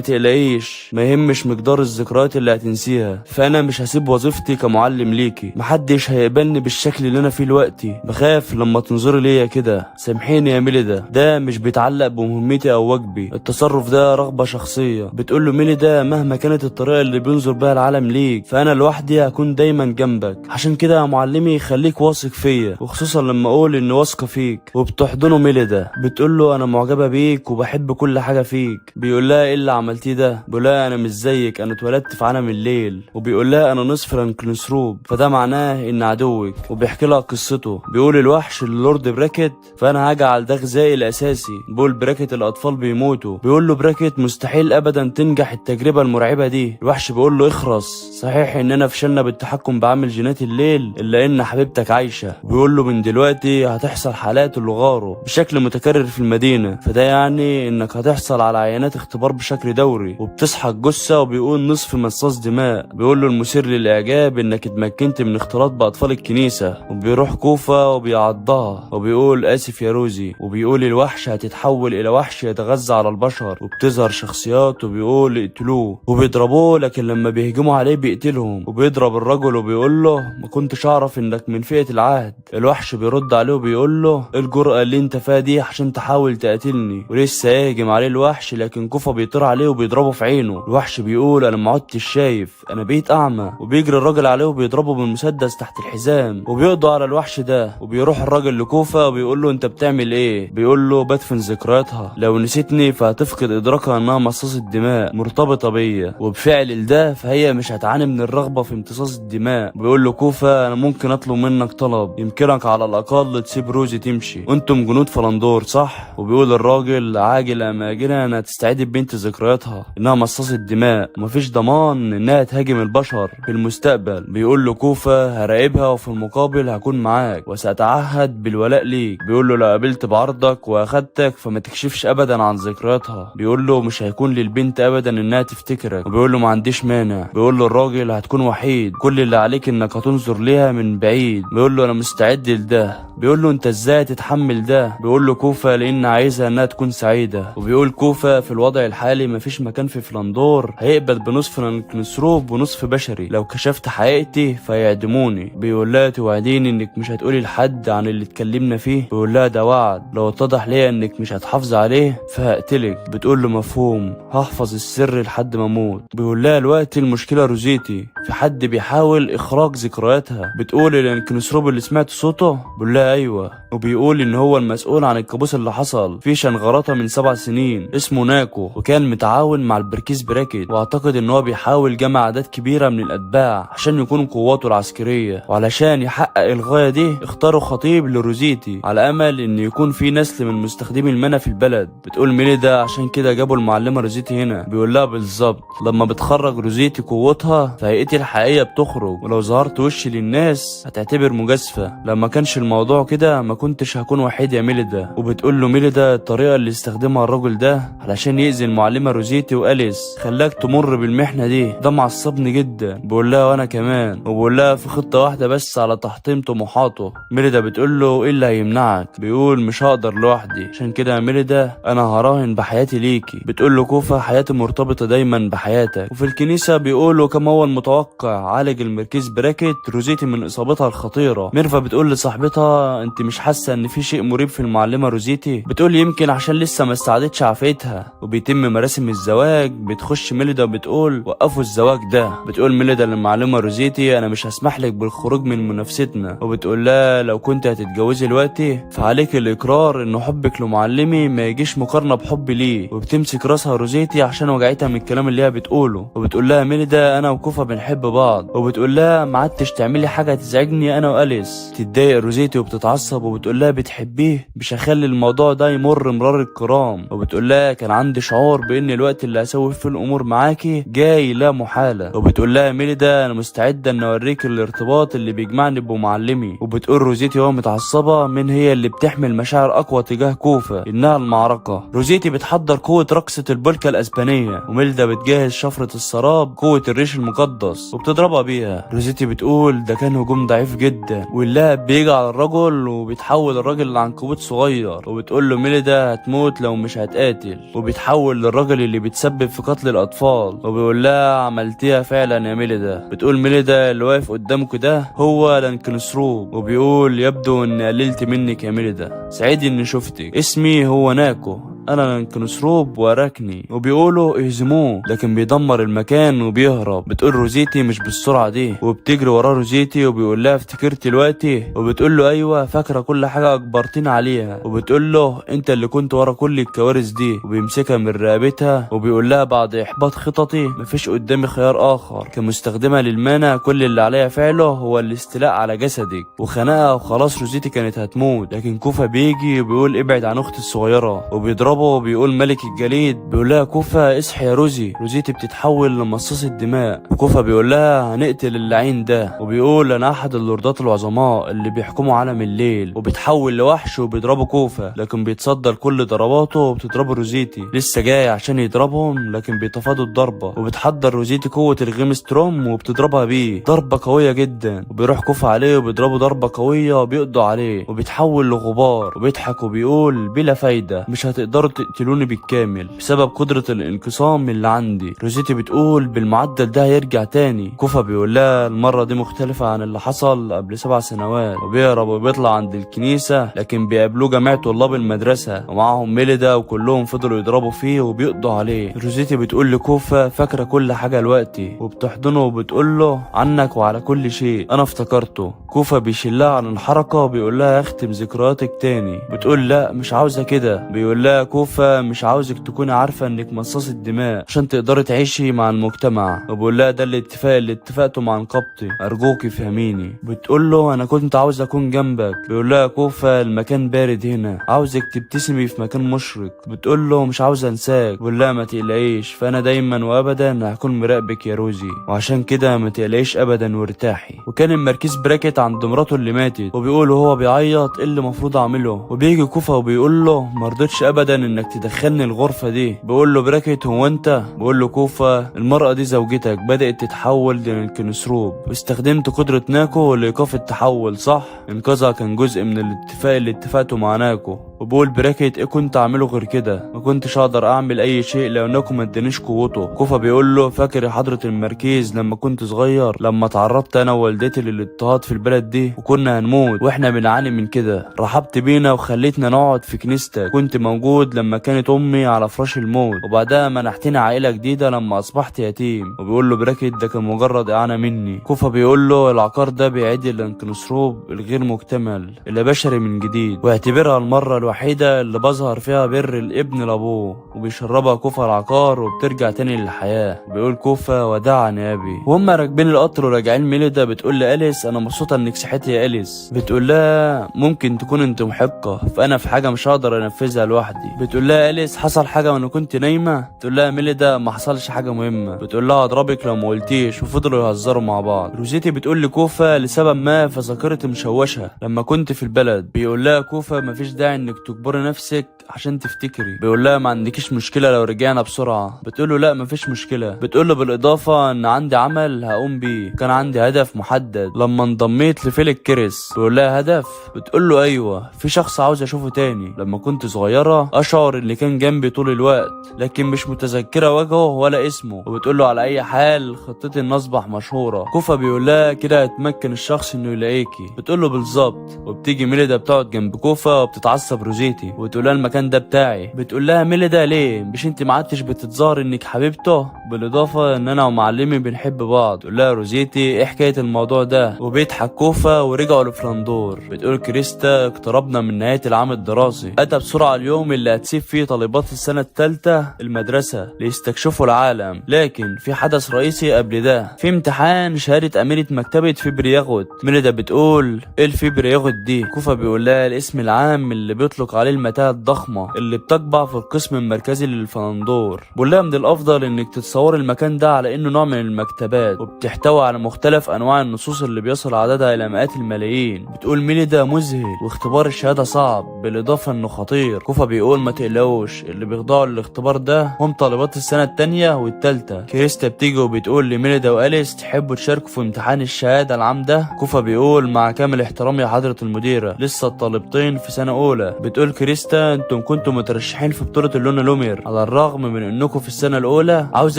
تقلقيش ما يهمش مقدار الذكريات اللي هتنسيها. فانا مش هسيب وظيفتي كمعلم ليكي. محدش هيقبلني بالشكل اللي انا فيه دلوقتي مهمتي، بخاف لما تنظري ليا كده. سامحيني يا ميليدا، ده مش بيتعلق بمهمتي او واجبي، التصرف ده رغبة شخصية. بتقول له ميليدا مهما كانت الطريقة اللي بينظر بها العالم ليك فانا لوحدي هكون دايما جنبك، عشان كده يا معلمي خليك واثق فيا، وخصوصا لما اقول اني واثقة فيك. وبتحضنه ميليدا، بتقول له انا معجبة بيك وبحب كل حاجة فيك. بيقول لها ايه اللي عملتيه ده؟ بيقول لها انا مش زيك، انا اتولدت في عالم الليل. وبيقول لها انا نصف لانكنسروب، فده معناه ان عدوك. وبيحكي لها قصته، بيقول الوحش اللورد براكت فانا هجعل ده غذائي الاساسي. بيقول براكت الاطفال بيموتوا، بيقول له براكت مستحيل ابدا تنجح التجربة المرعبة دي. الوحش بيقول له اخرس، صحيح اننا فشلنا بالتحكم بعامل جينات الليل الا ان حبيبتك عايشة. بيقول له من دلوقتي هتحصل حالات اللغارو بشكل متكرر في المدينة، فده يعني انك هتحصل على عينات اختبار بشكل دوري. وبتصحى الجثة وبيقول نصف مصاص دماء. بيقول له المثير للاعجاب انك اتمكنت من اختلاط باطفال الكنيسة. وبيروح كوفة وبيعضها وبيقول اسف يا روزي. وبيقول الوحش هتتحول الى وحش يتغذى على البشر، وبتظهر شخصيات وبيقول اقتلوه. وبيضربوه لكن لما بيهجموا عليه بيقتلهم. وبيضرب الرجل وبيقول له ما كنتش اعرف انك من فئة العهد. الوحش بيرد عليه وبيقول له ايه الجرأة اللي انت فيها دي عشان تحاول تقتلني؟ ولسه يهجم عليه الوحش لكن كوفة بيطير عليه وبيضربه في عينه. الوحش بيقول انا ما عدتش شايف، انا بقيت اعمى. وبيجري الراجل عليه وبيضربه بالمسدس تحت الحزام. وبيقضوا على الوحش ده. وبيروح الراجل لكوفة وبيقول له انت بتعمل ايه؟ بيقول له بدفن ذكرياتها، لو نسيتني فهتفقد ادراكها انها مصاصة دماء مرتبطة بيا، وبفعل ده فهي مش هتعاني من الرغبة في امتصاص الدماء. بيقول له كوفة انا ممكن اطلب منك طلب، يمكنك على الاقل تسيب روزي تمشي، وانتم جنود فلندور صح؟ وبيقول الراجل عاجل ام اجلا انها تستعيد بنت ذكرياتها انها مصاصة دماء، ومفيش ضمان انها تهاجم البشر في المستقبل. بيقول له كوفة هراقبها وفي المقابل هكون معاك وسأتعهد بالولاء ليك. بيقول له لو قابلت بعرضك واخدتك فما تكشفش ابدا عن ذكرياتها. بيقول له مش هيكون للبنت ابدا انها تفتكرك. وبيقول له ما عنديش مانع. بيقول له الراجل هتكون وحيد، كل اللي عليك انك هتنظر ليها من بعيد. بيقول له انا مستعد لده. بيقول له انت ازاي تتحمل ده؟ بيقول له كوفة لان عايزها انها تكون سعيدة. وبيقول كوفة في الوضع الحالي مفيش مكان في فلندور هيقبل بنصف لانكنسروب ونصف بشري، لو كشفت حقيقتي فيعدموني. بيقول لها توعديني انك مش هتقولي لحد عن اللي اتكلمنا فيه؟ بيقول لها ده وعد، لو اتضح ليا انك مش هتحافظ عليه فهقتلك. بتقول له مفهوم، هحفظ السر لحد ما اموت. بيقول لها الوقت المشكلة روزيتي، في حد بيحاول اخراج ذكرياتها. بتقول الانكنسروب اللي سمعت صوته؟ بيقول لها ايوه. وبيقول ان هو المسؤول عن الكابوس اللي حصل في شنغرطة من 7 سنين اسمه ناكو، وكان متعاون مع البركيز براكت، واعتقد ان هو بيحاول جمع اعداد كبيرة من الاتباع عشان يكونوا قواته العسكرية. وعلشان يحقق الغاية دي اختاروا خطيب لروزيتي على امل ان يكون في نسل من مستخدمي المنى في البلد. بتقول ميليدا عشان كده جابوا المعلمة روزيتي هنا. بيقول لها بالظبط، لما بتخرج روزيتي قوتها فهيئتي الحقيقية بتخرج، ولو ظهرت وشي للناس هتعتبر مجازفة. لما كانش الموضوع كده ما كنتش هكون وحيد يا ميليدا. وبتقول له ميليدا الطريقة اللي استخدمها الراجل ده علشان يأذي المعلمة روزيتي وأليس خلاك تمر بالمحنة دي، ده معصبني جدا. بقول لها وانا كمان. وبقول لها في خطة واحدة بس على تحطيم طموحاته. ميليدا بتقول له ايه اللي هيمنعك؟ بيقول مش هقدر لوحدي، عشان كده يا ميليدا انا هراهن بحياتي ليكي. بتقول له كوفة حياتي مرتبطة دايما بحياتك. وفي الكنيسة بيقولوا كما هو المتوقع عالج المركز براكت روزيتي من اصابتها الخطيرة. ميرفا بتقول لصاحبتها انت مش حاسة ان في شيء مريب في المعلمة روزيتي؟ بتقول يمكن عشان لسه ما استعدتش عافيتها. وبيتم مراسم الزواج. بتخش ميليدا بتقول وقفوا الزواج ده. بتقول ميليدا للمعلمة روزيتي انا مش هسمح لك بالخروج من منافستنا. وبتقول لها لو كنت هتتجوزي دلوقتي فعليك الاقرار ان حبك لمعلمي ما يجيش مقارنة بحبي ليه. وبتمسك راسها روزيتي عشان وجعتها من الكلام اللي هي بتقوله. وبتقول لها ميليدا انا وكوفة بنحب بعض. وبتقول لها ما عدتش تعملي حاجة تزعجني انا وأليس. تتضايق روزيتي وبتتعصب وبتقول لها بتحبيه مش هخلي الموضوع ده يمر مرار الكرام. وبتقول لها كان عندي شعور بان الوقت اللي هسوي فيه الامور معاكي جاي لا محالة. وبتقول لها ميليدا انا مستعدة ان اوريك الارتباط اللي بيجمعني بمعلمي. وبتقول روزيتي وهي متعصبة من هي اللي بتحمل مشاعر اقوى تجاه كوفة انها المعركة. روزيتي بتحضر قوة رقصة البولكا الاسبانية، وميليدا بتجهز شفرة السراب قوة الريش المقدس وبتضربها بيها. روزيتي بتقول ده كان هجوم ضعيف جدا، واللاعب بيجي على الرجل وبيتحول الراجل لعنكبوت صغير. وبتقول له ميليدا هتموت لو مش هتقاتل. وبيتحول للراجل اللي بيتسبب في قتل الاطفال. وبيقول لها عملتيها فعلا يا ميليدا. بتقول ميليدا اللي واقف قدامك ده هو لانكنسروب. وبيقول يبدو ان قللت منك يا ميلدا، سعيد اني شفتك، اسمي هو ناكو، انا كنسروب وراكني، وبيقولوا اهزموه لكن بيدمر المكان وبيهرب. بتقول روزيتي مش بالسرعه دي، وبتجري وراه روزيتي وبيقول لها افتكرتي دلوقتي، وبتقول له ايوه فاكره كل حاجه اجبرتني عليها، وبتقول له انت اللي كنت ورا كل الكوارث دي، وبيمسكها من رقبتها وبيقول لها بعد احباط خططي مفيش قدامي خيار اخر كمستخدمه للمانع، كل اللي عليا فعله هو الاستيلاء على جسدك، وخنقها وخلاص روزيتي كانت هتموت. لكن كوفا بيجي وبيقول ابعد عن اختي الصغيره، وبيضربه وبيقول ملك الجليد بيقول لها كوفا اصحي يا روزي، روزيتي بتتحول لمصاصة دماء، وكوفا بيقول لها هنقتل اللعين ده، وبيقول انا احد اللوردات العظماء اللي بيحكموا عالم الليل، وبيتحول لوحش وبيضربوا كوفا لكن بيتصدى لكل ضرباته وبتضربه روزيتي، لسه جاي عشان يضربهم لكن بيتفادوا الضربه، وبتحضر روزيتي قوه الغيم ستروم وبتضربها بيه ضربه قويه جدا، وبيروح كوفا عليه وبيضربه ضربه قويه وبيقضوا عليه وبيتحول لغبار، وبيضحك وبيقول بلا فايده مش هتقدروا تقتلوني بالكامل بسبب قدره الانقسام اللي عندي. روزيتي بتقول بالمعدل ده هيرجع تاني. كوفا بيقول لها المره دي مختلفه عن اللي حصل قبل 7 سنوات، وبيهرب وبيطلع عند الكنيسه لكن بيقابلوه جميع طلاب المدرسه ومعاهم ميليدا، وكلهم فضلوا يضربوا فيه وبيقضوا عليه. روزيتي بتقول لكوفا فاكره كل حاجه دلوقتي، وبتحضنه وبتقول له عنك وعلى كل شيء انا افتكرته. كوفا بيشلها عن الحركه وبيقول لها اختم ذكرياتك تاني، بتقول لا مش عاوزه كده، بيقول لها كوفا مش عاوزك تكوني عارفه انك مصاصه دماء عشان تقدري تعيشي مع المجتمع، وبيقول لها ده الاتفاق اللي اتفقته مع نقابتي، ارجوكي فهميني. بتقول له انا كنت عاوز اكون جنبك، بيقول لها كوفا المكان بارد هنا، عاوزك تبتسمي في مكان مشرق. بتقول له مش عاوز انساك، بيقول لها ما تقلقيش فانا دايما وابدا هكون مراقبك يا روزي، وعشان كده ما تقلقيش ابدا وارتاحي. وكان المركز براكت عند مراته اللي ماتت، وبيقول وهو بيعيط ايه اللي المفروض اعمله، وبيجي كوفا وبيقول له ما رضيتش ابدا انك تدخلني الغرفه دي. بيقول له براكت هو انت، بيقول له كوفا المراه دي زوجتك بدات تتحول للكنسروب، واستخدمت قدره ناكو لايقاف التحول صح؟ انقاذها كان جزء من الاتفاق اللي اتفقته مع ناكو. وبقول براكت ايه كنت اعمله غير كده، ما كنتش اقدر اعمل اي شيء لو ناكو ما ادانيش قوته. كوفا بيقول له فاكر يا حضره المركز لما كنت صغير لما تعرضت انا ووالدتي للاضطهاد في البلد دي وكنا هنموت واحنا بنعاني من كده، رحبت بينا وخليتنا نقعد في كنيستك، كنت موجود لما كانت امي على فراش الموت، وبعدها منحتني عائله جديده لما اصبحت يتيم. وبيقول له براكت ده كان مجرد اعانه مني. كوفا بيقول له العقار ده بيعيد الانكنسروب الغير مكتمل اللي بشري من جديد، واعتبرها المره الوحيده اللي بظهر فيها بر الابن لابوه، وبيشربها كوفا العقار وبترجع تاني للحياه. بيقول كوفا وداعا يا ابي. وهم راكبين القطر وراجعين ميليدا بتقول لاليس انا مبسوطه انك صحيتي يا اليس. بتقول لها ممكن تكون انت محقه فانا في حاجه مش هقدر انفذها لوحدي. بتقول لها اليس حصل حاجه وانا كنت نايمه؟ تقول لها ميليدا ما حصلش حاجه مهمه. بتقول لها اضربك لو ما قلتيش، وفضلوا يهزروا مع بعض. روزيتي بتقول لكوفا لسبب ما فذاكرتي مشوشه لما كنت في البلد. بيقول لها كوفا مفيش داعي انك تجبري نفسك عشان تفتكري. بيقول لها ما عندكيش مشكله لو رجعنا بسرعه؟ بتقول له لا مفيش مشكله. بتقول له بالاضافه ان عندي عمل هقوم بيه، كان عندي هدف محدد لما انضميت لفيلك كريس. بيقول لها هدف؟ بتقول له ايوه في شخص عاوز اشوفه تاني لما كنت صغيره اشعر اللي كان جنبي طول الوقت لكن مش متذكره وجهه ولا اسمه. وبتقول له على اي حال خطتي ان اصبح مشهوره. كوفا بيقول لها كده هيتمكن الشخص انه يلاقيكي. بتقول له بالظبط. وبتيجي ميليدا بتقعد جنب كوفا وبتتعصب روزيتي وتقول لها المكان ده بتاعي. بتقول لها ميليدا ليه مش انت ما عدتش بتتظاهر انك حبيبته، بالاضافه ان انا ومعلمي بنحب بعض. تقول لها روزيتي ايه حكايه الموضوع ده؟ وبيضحك كوفا ورجعوا لفلاندور. بتقول كريستا اقتربنا من نهايه العام الدراسي، اتى بسرعه اليوم اللي هتسيب فيه طالبات السنه الثالثه المدرسه ليستكشفوا العالم، لكن في حدث رئيسي قبل ده، في امتحان شهاده اميره مكتبه فيبرياغوت. ميليدا بتقول ايه الفيبرياغوت دي؟ كوفا بيقول لها الاسم العام اللي بيطلق عليه المتاهه الضخمه اللي بتقبع في القسم المركزي للفلاندور. بيقول لها من الافضل انك تتصور المكان ده على انه نوع من المكتبات وبتحتوي على مختلف انواع النصوص اللي بيصل عددها الى مئات الملايين. بتقول ميليدا مذهل واختبار الشهاده صعب بالاضافه انه خطير. كوفا بيقول ما تقلقوش اللي بيخضعوا للاختبار ده هم طالبات السنه الثانيه والثالثه. كريستا بتيجي وبتقول لميليدا واليس تحبوا تشاركوا في امتحان الشهاده العام ده؟ كوفا بيقول مع كامل احترامي يا حضره المديره لسه الطالبتين في سنه اولى. بتقول كريستا انتم كنتوا مترشحين في بطولة اللونا لومير، على الرغم من انكم في السنة الاولى. عاوز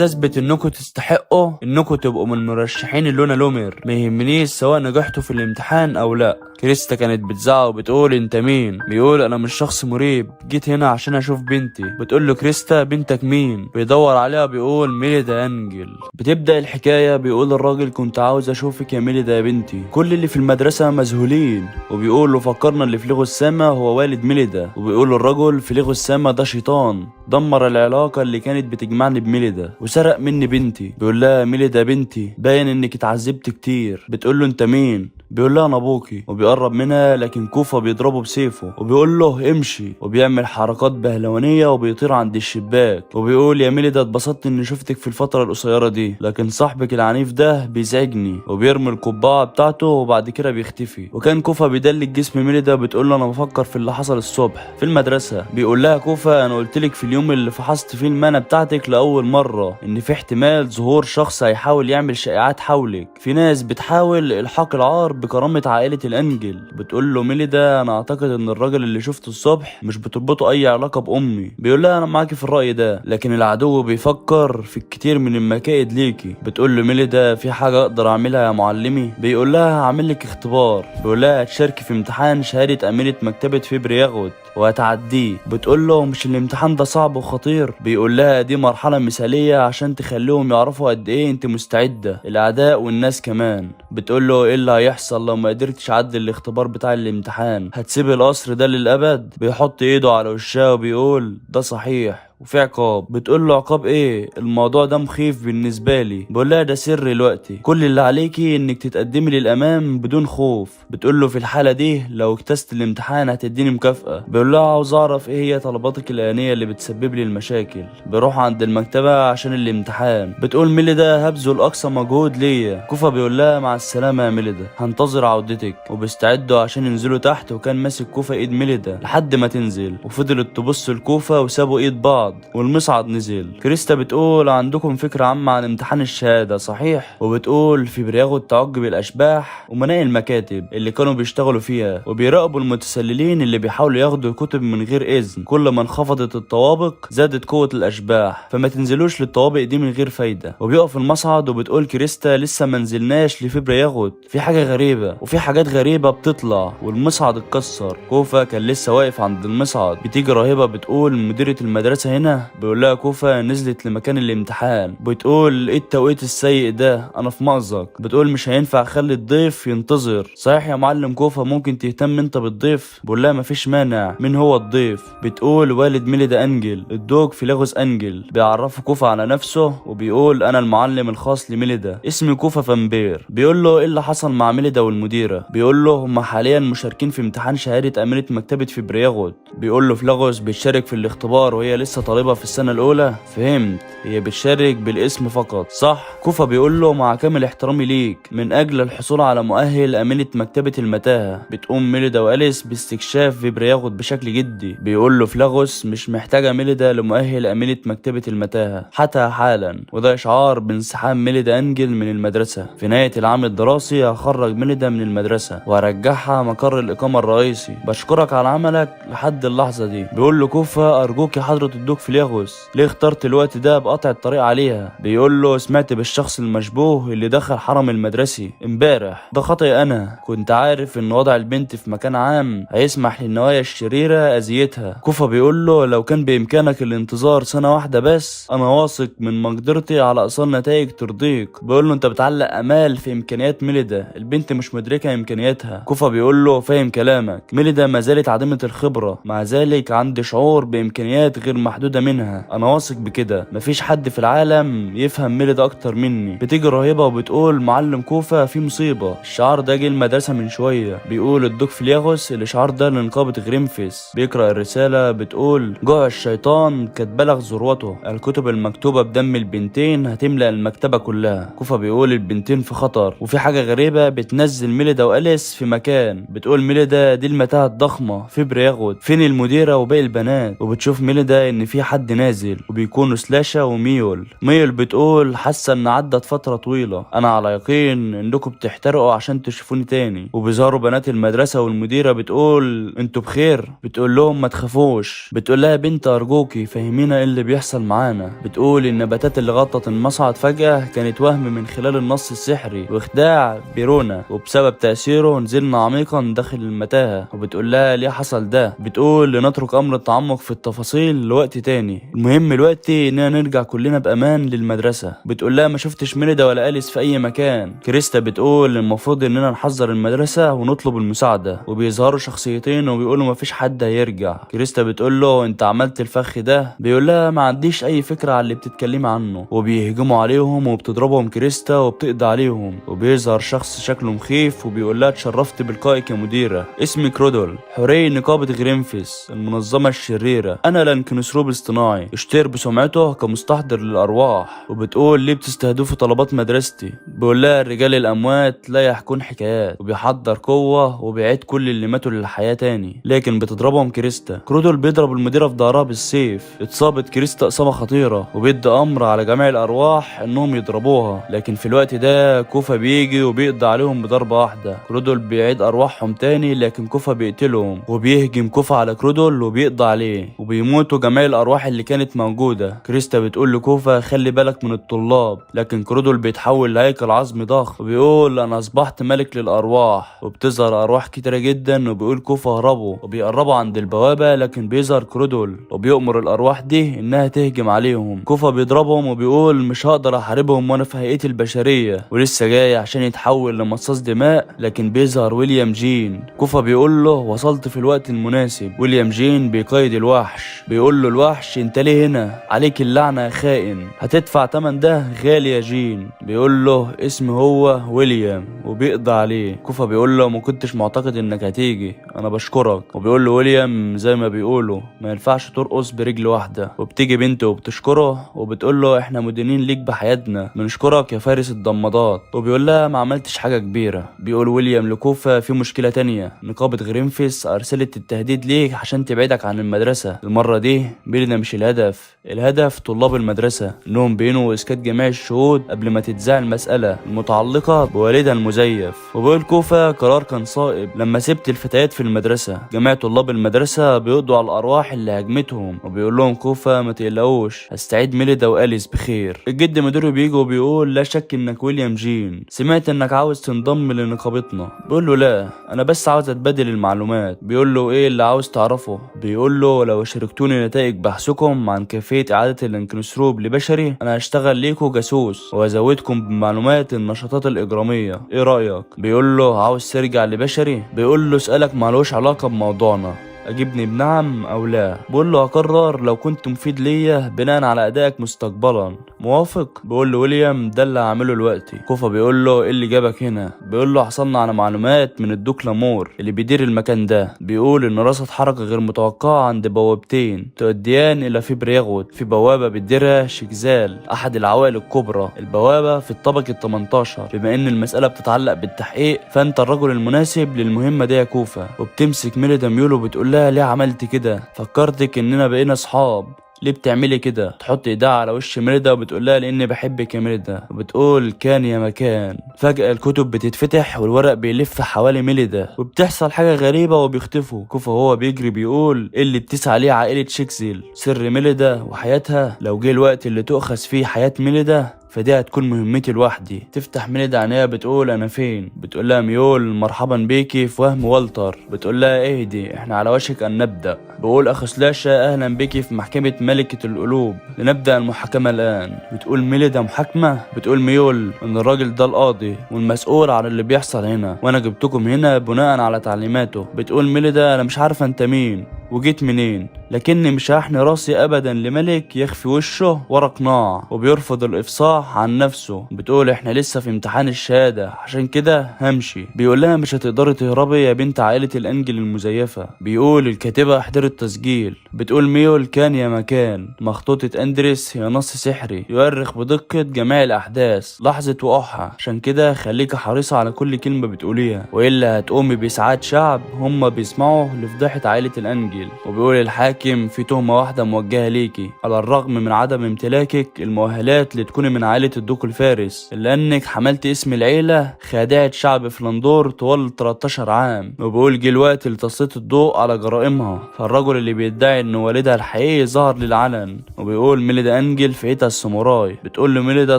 اثبت انكم تستحقوا انكم تبقوا من مرشحين اللونا لومير، ما يهمنيش سواء نجحتوا في الامتحان او لا. كريستا كانت بتزعق وبتقول انت مين؟ بيقول انا مش شخص مريب، جيت هنا عشان اشوف بنتي. بتقول له كريستا بنتك مين؟ بيدور عليها بيقول ميليدا انجل. بتبدأ الحكاية بيقول الراجل كنت عاوز اشوفك يا ميليدا يا بنتي. كل اللي في المدرسة مذهولين وبيقول له فكرنا اللي في ليغو السما هو والد ميليدا، وبيقول الرجل في ليغو السما ده شيطان دمر العلاقة اللي كانت بتجمعني بميليدا وسرق مني بنتي. بيقول لها ميليدا بنتي باين انك اتعذبت كتير. بتقول له انت مين؟ بيقول لها انا ابوكي، وبيقرب منها لكن كوفا بيضربه بسيفه وبيقول له امشي، وبيعمل حركات بهلوانيه وبيطير عند الشباك وبيقول يا ميليدا اتبسطت اني شفتك في الفتره القصيره دي، لكن صاحبك العنيف ده بيزعجني، وبيرمي القبعه بتاعته وبعد كده بيختفي. وكان كوفا بيدلك جسم ميليدا بتقول له انا بفكر في اللي حصل الصبح في المدرسه. بيقول لها كوفا انا قلت لك في اليوم اللي فحصت فيه المانه بتاعتك لاول مره ان في احتمال ظهور شخص هيحاول يعمل شائعات حولك، في ناس بتحاول الحاق العار بكرامة عائلة الانجل. بتقول له ميليدا انا اعتقد ان الراجل اللي شفته الصبح مش بتربطه اي علاقة بامي. بيقول لها انا معاكي في الرأي ده، لكن العدو بيفكر في الكتير من المكائد ليكي. بتقول له ميليدا في حاجة اقدر اعملها يا معلمي؟ بيقول لها هعمل لك اختبار. بيقول لها هتشاركي في امتحان شهادة امينة مكتبة فيبرياغوت وهتعديه. بتقول له مش الامتحان ده صعب وخطير؟ بيقول لها دي مرحلة مثالية عشان تخليهم يعرفوا قد ايه انت مستعدة، الاعداء والناس كمان. بتقول له ايه اللي هيحصل لو ما قدرتش اعدي الاختبار بتاع الامتحان؟ هتسيب القصر ده للابد؟ بيحط ايده على وشها وبيقول ده صحيح وفي عقاب. بتقول له عقاب ايه؟ الموضوع ده مخيف بالنسبه لي. بقول لها ده سر دلوقتي، كل اللي عليكي انك تتقدمي للامام بدون خوف. بتقول له في الحاله دي لو اجتزت الامتحان هتديني مكافاه. بيقول لها عاوز اعرف ايه هي طلباتك الانيه اللي بتسبب لي المشاكل. بيروح عند المكتبه عشان الامتحان. بتقول ميليدا هبذل اقصى مجهود ليا. كوفا بيقول لها مع السلامه يا ميليدا، هنتظر عودتك. وبيستعدوا عشان ينزلوا تحت، وكان ماسك كوفا ايد ميليدا لحد ما تنزل، وفضلت تبص لكوفا وسابوا ايد بعض والمصعد نزل. كريستا بتقول عندكم فكرة عامة عن امتحان الشهادة صحيح؟ وبتقول في برياغوت تعجب الاشباح ومناقي المكاتب اللي كانوا بيشتغلوا فيها، وبيراقبوا المتسللين اللي بيحاولوا ياخدوا الكتب من غير اذن. كل ما انخفضت الطوابق زادت قوة الاشباح، فما تنزلوش للطوابق دي من غير فايدة. وبيقف المصعد وبتقول كريستا لسه ما نزلناش لفيبرياغوت، في حاجة غريبة وفي حاجات غريبة بتطلع. والمصعد اتكسر. كوفا كان لسه واقف عند المصعد. بتيجي راهبة بتقول مديرة المدرسة هنا. بيقول لها كوفا نزلت لمكان الامتحان. بتقول ايه التوقيت السيء ده؟ انا في مأزق. بتقول مش هينفع اخلي الضيف ينتظر. صحيح يا معلم كوفا ممكن تهتم انت بالضيف؟ بيقول لها مفيش مانع. مين هو الضيف؟ بتقول والد ميليدا انجل الدوق في لاغوس انجل. بيعرفه كوفا على نفسه وبيقول انا المعلم الخاص لميليدا، اسمي كوفا فامبير. بيقول له ايه اللي حصل مع ميليدا والمديرة؟ بيقول له هم حاليا مشاركين في امتحان شهادة امينة مكتبة فيبرياغوت. بيقول له في لاغوس بتشارك في الاختبار وهي لسه طالبة في السنة الأولى. فهمت، هي بتشارك بالاسم فقط صح؟ كوفا بيقول له مع كامل احترامي ليك من أجل الحصول على مؤهل أمينة مكتبة المتاهة. بتقوم ميليدا وأليس باستكشاف فيبرياغوت بشكل جدي. بيقول له فلاغوس مش محتاجة ميليدا لمؤهل أمينة مكتبة المتاهة حتى حالا، وده إشعار بانسحاب ميليدا أنجل من المدرسة. في نهاية العام الدراسي هخرج ميليدا من المدرسة وهرجعها مقر الإقامة الرئيسي. بشكرك على عملك لحد اللحظة دي. بيقول له كوفا أرجوك يا حضرة الدوق فليغوس ليه اخترت الوقت ده بقطع الطريق عليها؟ بيقول له سمعت بالشخص المشبوه اللي دخل حرم المدرسي امبارح. ده خطأ، انا كنت عارف ان وضع البنت في مكان عام هيسمح للنوايا الشريرة اذيتها. كوفا بيقول له لو كان بامكانك الانتظار سنة واحدة بس انا واثق من مقدرتي على ايصال نتائج ترضيك. بيقول له انت بتعلق امال في امكانيات ميليدا، البنت مش مدركة امكانياتها. كوفا بيقول له فاهم كلامك، ميليدا ما زالت عديمة الخبرة، مع ذلك عندي شعور بامكانيات غير محدودة منها. انا واثق بكده، مفيش حد في العالم يفهم ميليدا اكتر مني. بتيجي رهيبة وبتقول معلم كوفا في مصيبة، الشعار ده جه المدرسة من شوية. بيقول الدوق فليغوس الاشعار ده لنقابة غريمفيس. بيقرأ الرسالة بتقول جوع الشيطان قد بلغ ذروته، الكتب المكتوبة بدم البنتين هتملأ المكتبة كلها. كوفا بيقول البنتين في خطر، وفي حاجة غريبة بتنزل ميليدا وأليس في مكان. بتقول ميليدا دي المتاهة الضخمة في برياغوت، فين المديرة وباقي البنات؟ وبتشوف ميليدا ان في في حد نازل، وبيكونوا سلاشا وميول. ميول بتقول حاسه ان عدت فتره طويله، انا على يقين انكم بتحترقوا عشان تشوفوني تاني. وبيظهروا بنات المدرسه والمديره بتقول انتوا بخير؟ بتقول لهم ما تخافوش. بتقول لها بنت ارجوكي فهمينا ايه اللي بيحصل معانا. بتقول النباتات اللي غطت المصعد فجاه كانت وهم من خلال النص السحري واخداع بيرونا، وبسبب تاثيره نزلنا عميقا داخل المتاهه. وبتقول لها ليه حصل ده؟ بتقول لنترك امر التعمق في التفاصيل لوقت تاني، المهم دلوقتي اننا نرجع كلنا بامان للمدرسه. بتقول لها ما شفتش ميليدا ولا اليس في اي مكان. كريستا بتقول المفروض اننا نحذر المدرسه ونطلب المساعده. وبيظهروا شخصيتين وبيقولوا ما فيش حد هيرجع. كريستا بتقول له انت عملت الفخ ده؟ بيقول لها ما عنديش اي فكره على اللي بتتكلمي عنه. وبيهجموا عليهم وبتضربهم كريستا وبتقضي عليهم. وبيظهر شخص شكله مخيف وبيقول لها اتشرفت بلقائك يا مديره، اسمي كرودول، حري نقابه غرينفيس المنظمه الشريره. انا لانكنسروب اصطناعي اشتهر بسمعته كمستحضر للارواح. وبتقول ليه بتستهدفوا طلبات مدرستي؟ بيقول لها الرجال الاموات لا يحكون حكايات. وبيحضر قوه وبيعيد كل اللي ماتوا للحياه تاني، لكن بتضربهم كريستا. كرودول بيضرب المديره في ظهرها بالسيف. اتصابت كريستا اصابه خطيره وبيدي امر على جميع الارواح انهم يضربوها. لكن في الوقت ده كوفا بيجي وبيقضي عليهم بضربه واحده. كرودول بيعيد ارواحهم تاني لكن كوفا بيقتلهم. وبيهجم كوفا على كرودول وبيقضي عليه وبيموتوا جميع الارواح اللي كانت موجوده. كريستا بتقول لكوفا خلي بالك من الطلاب، لكن كرودول بيتحول لهيكل عظمي ضخم وبيقول انا اصبحت ملك للارواح. وبتظهر ارواح كتيره جدا وبيقول كوفا هربوا. وبيقربوا عند البوابه لكن بيظهر كرودول وبيؤمر الارواح دي انها تهجم عليهم. كوفا بيضربهم وبيقول مش هقدر احاربهم وانا في هيئتي البشريه، ولسه جاي عشان يتحول لمصاص دماء. لكن بيظهر ويليام جين. كوفا بيقول له وصلت في الوقت المناسب. ويليام جين بيقيد الوحش. بيقول له الوحش انت ليه هنا؟ عليك اللعنه يا خائن، هتدفع تمن ده غالي يا جين. بيقول له اسمي هو ويليام وبيقضي عليه. كوفا بيقول له ما كنتش معتقد انك هتيجي، انا بشكرك. وبيقول له ويليام زي ما بيقولوا ما ينفعش ترقص برجل واحده. وبتيجي بنته وبتشكره وبتقول له احنا مدينين ليك بحياتنا، بنشكرك يا فارس الضمادات. وبيقول لها ما عملتش حاجه كبيره. بيقول ويليام لكوفا في مشكله تانية، نقابه غرينفيس ارسلت التهديد ليك عشان تبعدك عن المدرسه. المره دي ميلينا مش الهدف طلاب المدرسه انهم بينوا اسكات جميع الشهود قبل ما تتذاع المساله المتعلقه بوالدها المزيف. وبيقول كوفا قرار كان صائب لما سبت الفتيات في المدرسه. جميع طلاب المدرسه بيقضوا على الارواح اللي هاجمتهم. وبيقول لهم كوفا ما تقلقوش هستعيد ميليدا واليس بخير. الجد مديره بيجي وبيقول لا شك انك ويليام جين، سمعت انك عاوز تنضم لنقابتنا. بيقول له لا انا بس عاوز اتبادل المعلومات. بيقول له ايه اللي عاوز تعرفه؟ بيقول له لو شاركتوني نتائج بحثكم عن كيفيه اعاده الانكنسروب لبشري انا هشتغل ليكوا جاسوس وازودكم بمعلومات النشاطات الاجراميه، ايه رايك؟ بيقول له عاوز ترجع لبشري؟ بيقول له اسالك مالوش علاقه بموضوعنا، اجيبني بنعم او لا. بقول له اقرر لو كنت مفيد ليا بناء على ادائك مستقبلا، موافق؟ بيقول له ويليام ده اللي هعمله دلوقتي. كوفا بيقول له ايه اللي جابك هنا؟ بيقول له حصلنا على معلومات من الدوك لامور اللي بيدير المكان ده. بيقول ان رصد حركه غير متوقعه عند بوابتين تؤديان الى فيبريغوت. في بوابه بتديرها شيكزال احد العوائل الكبرى. البوابه في الطابق ال18. بما ان المساله بتتعلق بالتحقيق فانت الرجل المناسب للمهمه دي يا كوفا. وبتمسك ميليدا ميول وبتقول لها ليه عملت كده؟ فكرتك اننا بقينا اصحاب، ليه بتعملي كده؟ تحط ايدها على وش ميليدا وبتقول لها لاني بحبك يا ميليدا. وبتقول كان يا مكان. فجأة الكتب بتتفتح والورق بيلف حوالي ميليدا وبتحصل حاجة غريبة وبيختفوا. كوفا وهو بيجري بيقول إيه اللي بتسعى ليه عائلة شيكزيل؟ سر ميليدا وحياتها. لو جه الوقت اللي تؤخذ فيه حياة ميليدا فدي هتكون مهمتي لوحدي. تفتح ميليدا عينيها بتقول انا فين؟ بتقول لها ميول مرحبا بيكي في وهم والتر. بتقول لها اهدي احنا على وشك ان نبدا. بقول اخو سلاشا اهلا بيكي في محكمه ملكه القلوب، لنبدا المحاكمه الان. بتقول ميليدا محاكمه؟ بتقول ميول ان الراجل ده القاضي والمسؤول عن اللي بيحصل هنا وانا جبتكم هنا بناء على تعليماته. بتقول ميليدا انا مش عارفه انت مين وجيت منين، لكني مش هحني راسي ابدا لملك يخفي وشه ورا قناع وبيرفض الافصاح عن نفسه. بتقول احنا لسه في امتحان الشهاده عشان كده همشي. بيقول لها مش هتقدري تهربي يا بنت عائله الانجل المزيفه. بيقول الكاتبه احضري التسجيل. بتقول ميول كان يا مكان. مخطوطه اندريس هي نص سحري يؤرخ بدقه جميع الاحداث لحظه وقوعها، عشان كده خليكي حريصه على كل كلمه بتقوليها والا هتقومي باسعاد شعب هم بيسمعوا لفضيحه عائله الانجل. وبيقول الحاكم حاكم في تهمة واحدة موجهة ليكي على الرغم من عدم امتلاكك المؤهلات لتكوني من عائلة الدوق الفارس، إلا أنك حملت اسم العيلة خادعة شعب فلندور طوال 13 عام. وبيقول جه الوقت اللي تسليط الضوء على جرائمها. فالرجل اللي بيدعي إن والدها الحقيقي ظهر للعلن، وبيقول ميليدا أنجل فئتها الساموراي. بتقول له ميليدا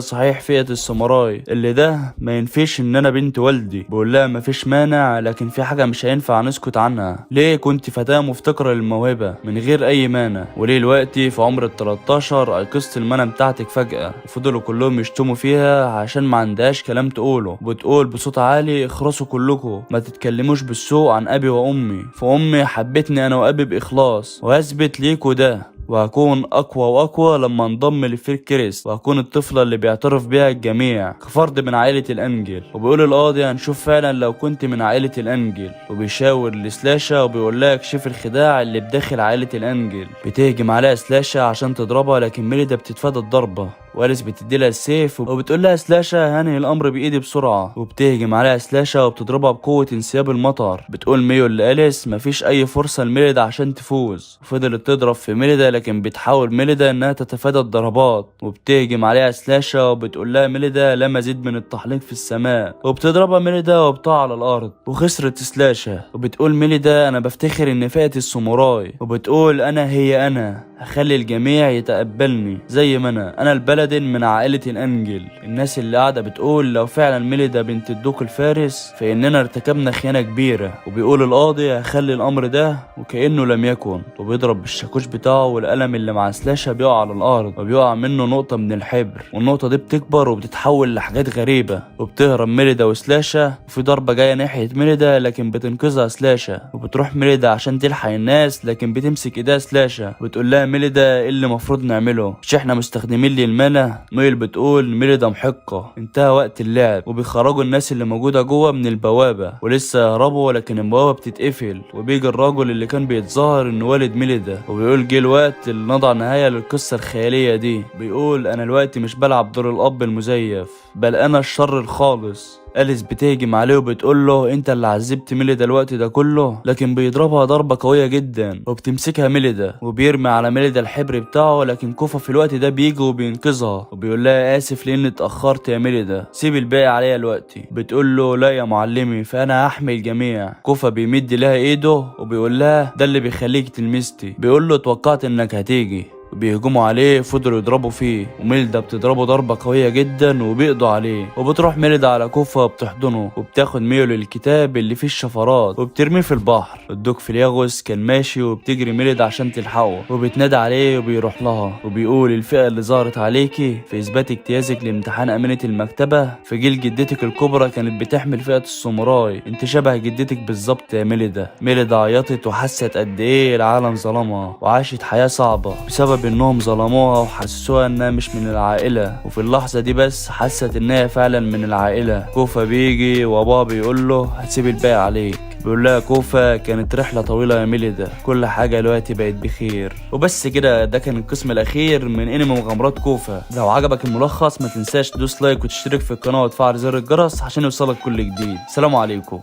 صحيح فئة الساموراي اللي ده ما ينفيش إن أنا بنت والدي. بيقول لها مفيش مانع، لكن في حاجة مش هينفع نسكت عنها. ليه كنت فتاة مفتقرة للموهبة من غير أي مانع، وليه دلوقتي في عمر ال13 أيقظت المنى بتاعتك فجأة؟ وفضلوا كلهم يشتموا فيها عشان ما عندهاش كلام تقوله. بتقول بصوت عالي اخرسوا كلكم، ما تتكلموش بالسوء عن أبي وأمي، فأمي حبتني أنا وأبي بإخلاص، وهثبت ليكوا ده، وهكون أقوى وأقوى لما انضم لفريق كريست، وهكون الطفلة اللي بيعترف بيها الجميع كفرد من عائلة الأنجل. وبيقول القاضي هنشوف فعلا لو كنت من عائلة الأنجل. وبيشاور لسلاشا وبيقول لها اكشف الخداع اللي بداخل عائلة الأنجل. بتهجم عليها سلاشا عشان تضربها، لكن ميليدا بتتفادى الضربة، واليس بتدي لها السيف وبتقول لها سلاشا هنهي الامر بايدي بسرعه. وبتهجم عليها سلاشا وبتضربها بقوه انسياب المطر. بتقول ميو لاليس مفيش اي فرصه لميليدا عشان تفوز، وفضلت تضرب في ميليدا، لكن بتحاول ميليدا انها تتفادى الضربات. وبتهجم عليها سلاشا وبتقول لها ميليدا لا مزيد من التحليق في السماء، وبتضربها ميليدا وبتقع على الارض وخسرت سلاشا. وبتقول ميليدا انا بفتخر ان فئة الساموراي، وبتقول انا هي انا هخلي الجميع يتقبلني زي ما انا البلدن من عائلة الانجل. الناس اللي قاعدة بتقول لو فعلا ميليدا بنت الدوق الفارس فاننا ارتكبنا خيانة كبيرة. وبيقول القاضي هخلي الامر ده وكأنه لم يكن، وبيضرب بالشاكوش بتاعه، والقلم اللي مع سلاشا بيقع على الارض وبيقع منه نقطة من الحبر، والنقطة دي بتكبر وبتتحول لحاجات غريبة، وبتهرب ميليدا وسلاشا. وفي ضربة جاية ناحية ميليدا لكن بتنقذها سلاشا، وبتروح ميليدا عشان تلحق الناس، لكن بتمسك ايديها سلاشا وبتقول لها ميليدا ايه اللي المفروض نعمله؟ مش احنا مستخدمين للمنى؟ ميل بتقول ميليدا محقة، انتهى وقت اللعب. وبيخرجوا الناس اللي موجودة جوه من البوابة ولسه يهربوا، لكن البوابة بتتقفل. وبيجي الراجل اللي كان بيتظاهر انه والد ميليدا، وبيقول جه الوقت اللي نضع نهاية للقصة الخيالية دي. بيقول انا الوقت مش بلعب دور الاب المزيف، بل انا الشر الخالص. أليس بتهجم عليه وبتقول له انت اللي عذبت ميليدا الوقت ده كله، لكن بيضربها ضربة قوية جدا وبتمسكها ميليدا، وبيرمي على ميليدا الحبر بتاعه، لكن كوفا في الوقت ده بيجي وبينقذها، وبيقول لها اسف لاني اتأخرت يا ميليدا، سيب الباقي عليا دلوقتي. بتقول له لا يا معلمي فانا هحمي الجميع. كوفا بيمد لها ايده وبيقول لها ده اللي بيخليك تلمستي. بيقول له توقعت انك هتيجي. وبيهجموا عليه فضلوا يضربوا فيه، وميليدا بتضربه ضربة قوية جدا وبيقضوا عليه. وبتروح ميليدا على كوفا وبتحضنه، وبتاخد ميو للكتاب اللي فيه الشفرات وبترميه في البحر. الدوق فيلياغوس كان ماشي وبتجري ميليدا عشان تلحقه، وبتنادى عليه وبيروح لها وبيقول الفئة اللي ظهرت عليكي في اثبات اجتيازك لامتحان امينة المكتبة في جيل جدتك الكبرى كانت بتحمل فئة الساموراي، انت شبه جدتك بالظبط يا ميليدا. ميليدا عيطت وحست قد ايه العالم ظلمها، وعاشت حياة صعبة بسبب انهم ظلموها وحسسوها انها مش من العائلة. وفي اللحظة دي بس حست انها فعلا من العائلة. كوفا بيجي وابوها بيقول له هتسيب الباقي عليك. بيقول لها كوفا كانت رحلة طويلة يا ميليدا، كل حاجة دلوقتي بقت بخير. وبس كده، ده كان القسم الأخير من انمي مغامرات كوفا. لو عجبك الملخص ما تنساش تدوس لايك وتشترك في القناة وتفعل زر الجرس عشان يوصلك كل جديد. سلام عليكم.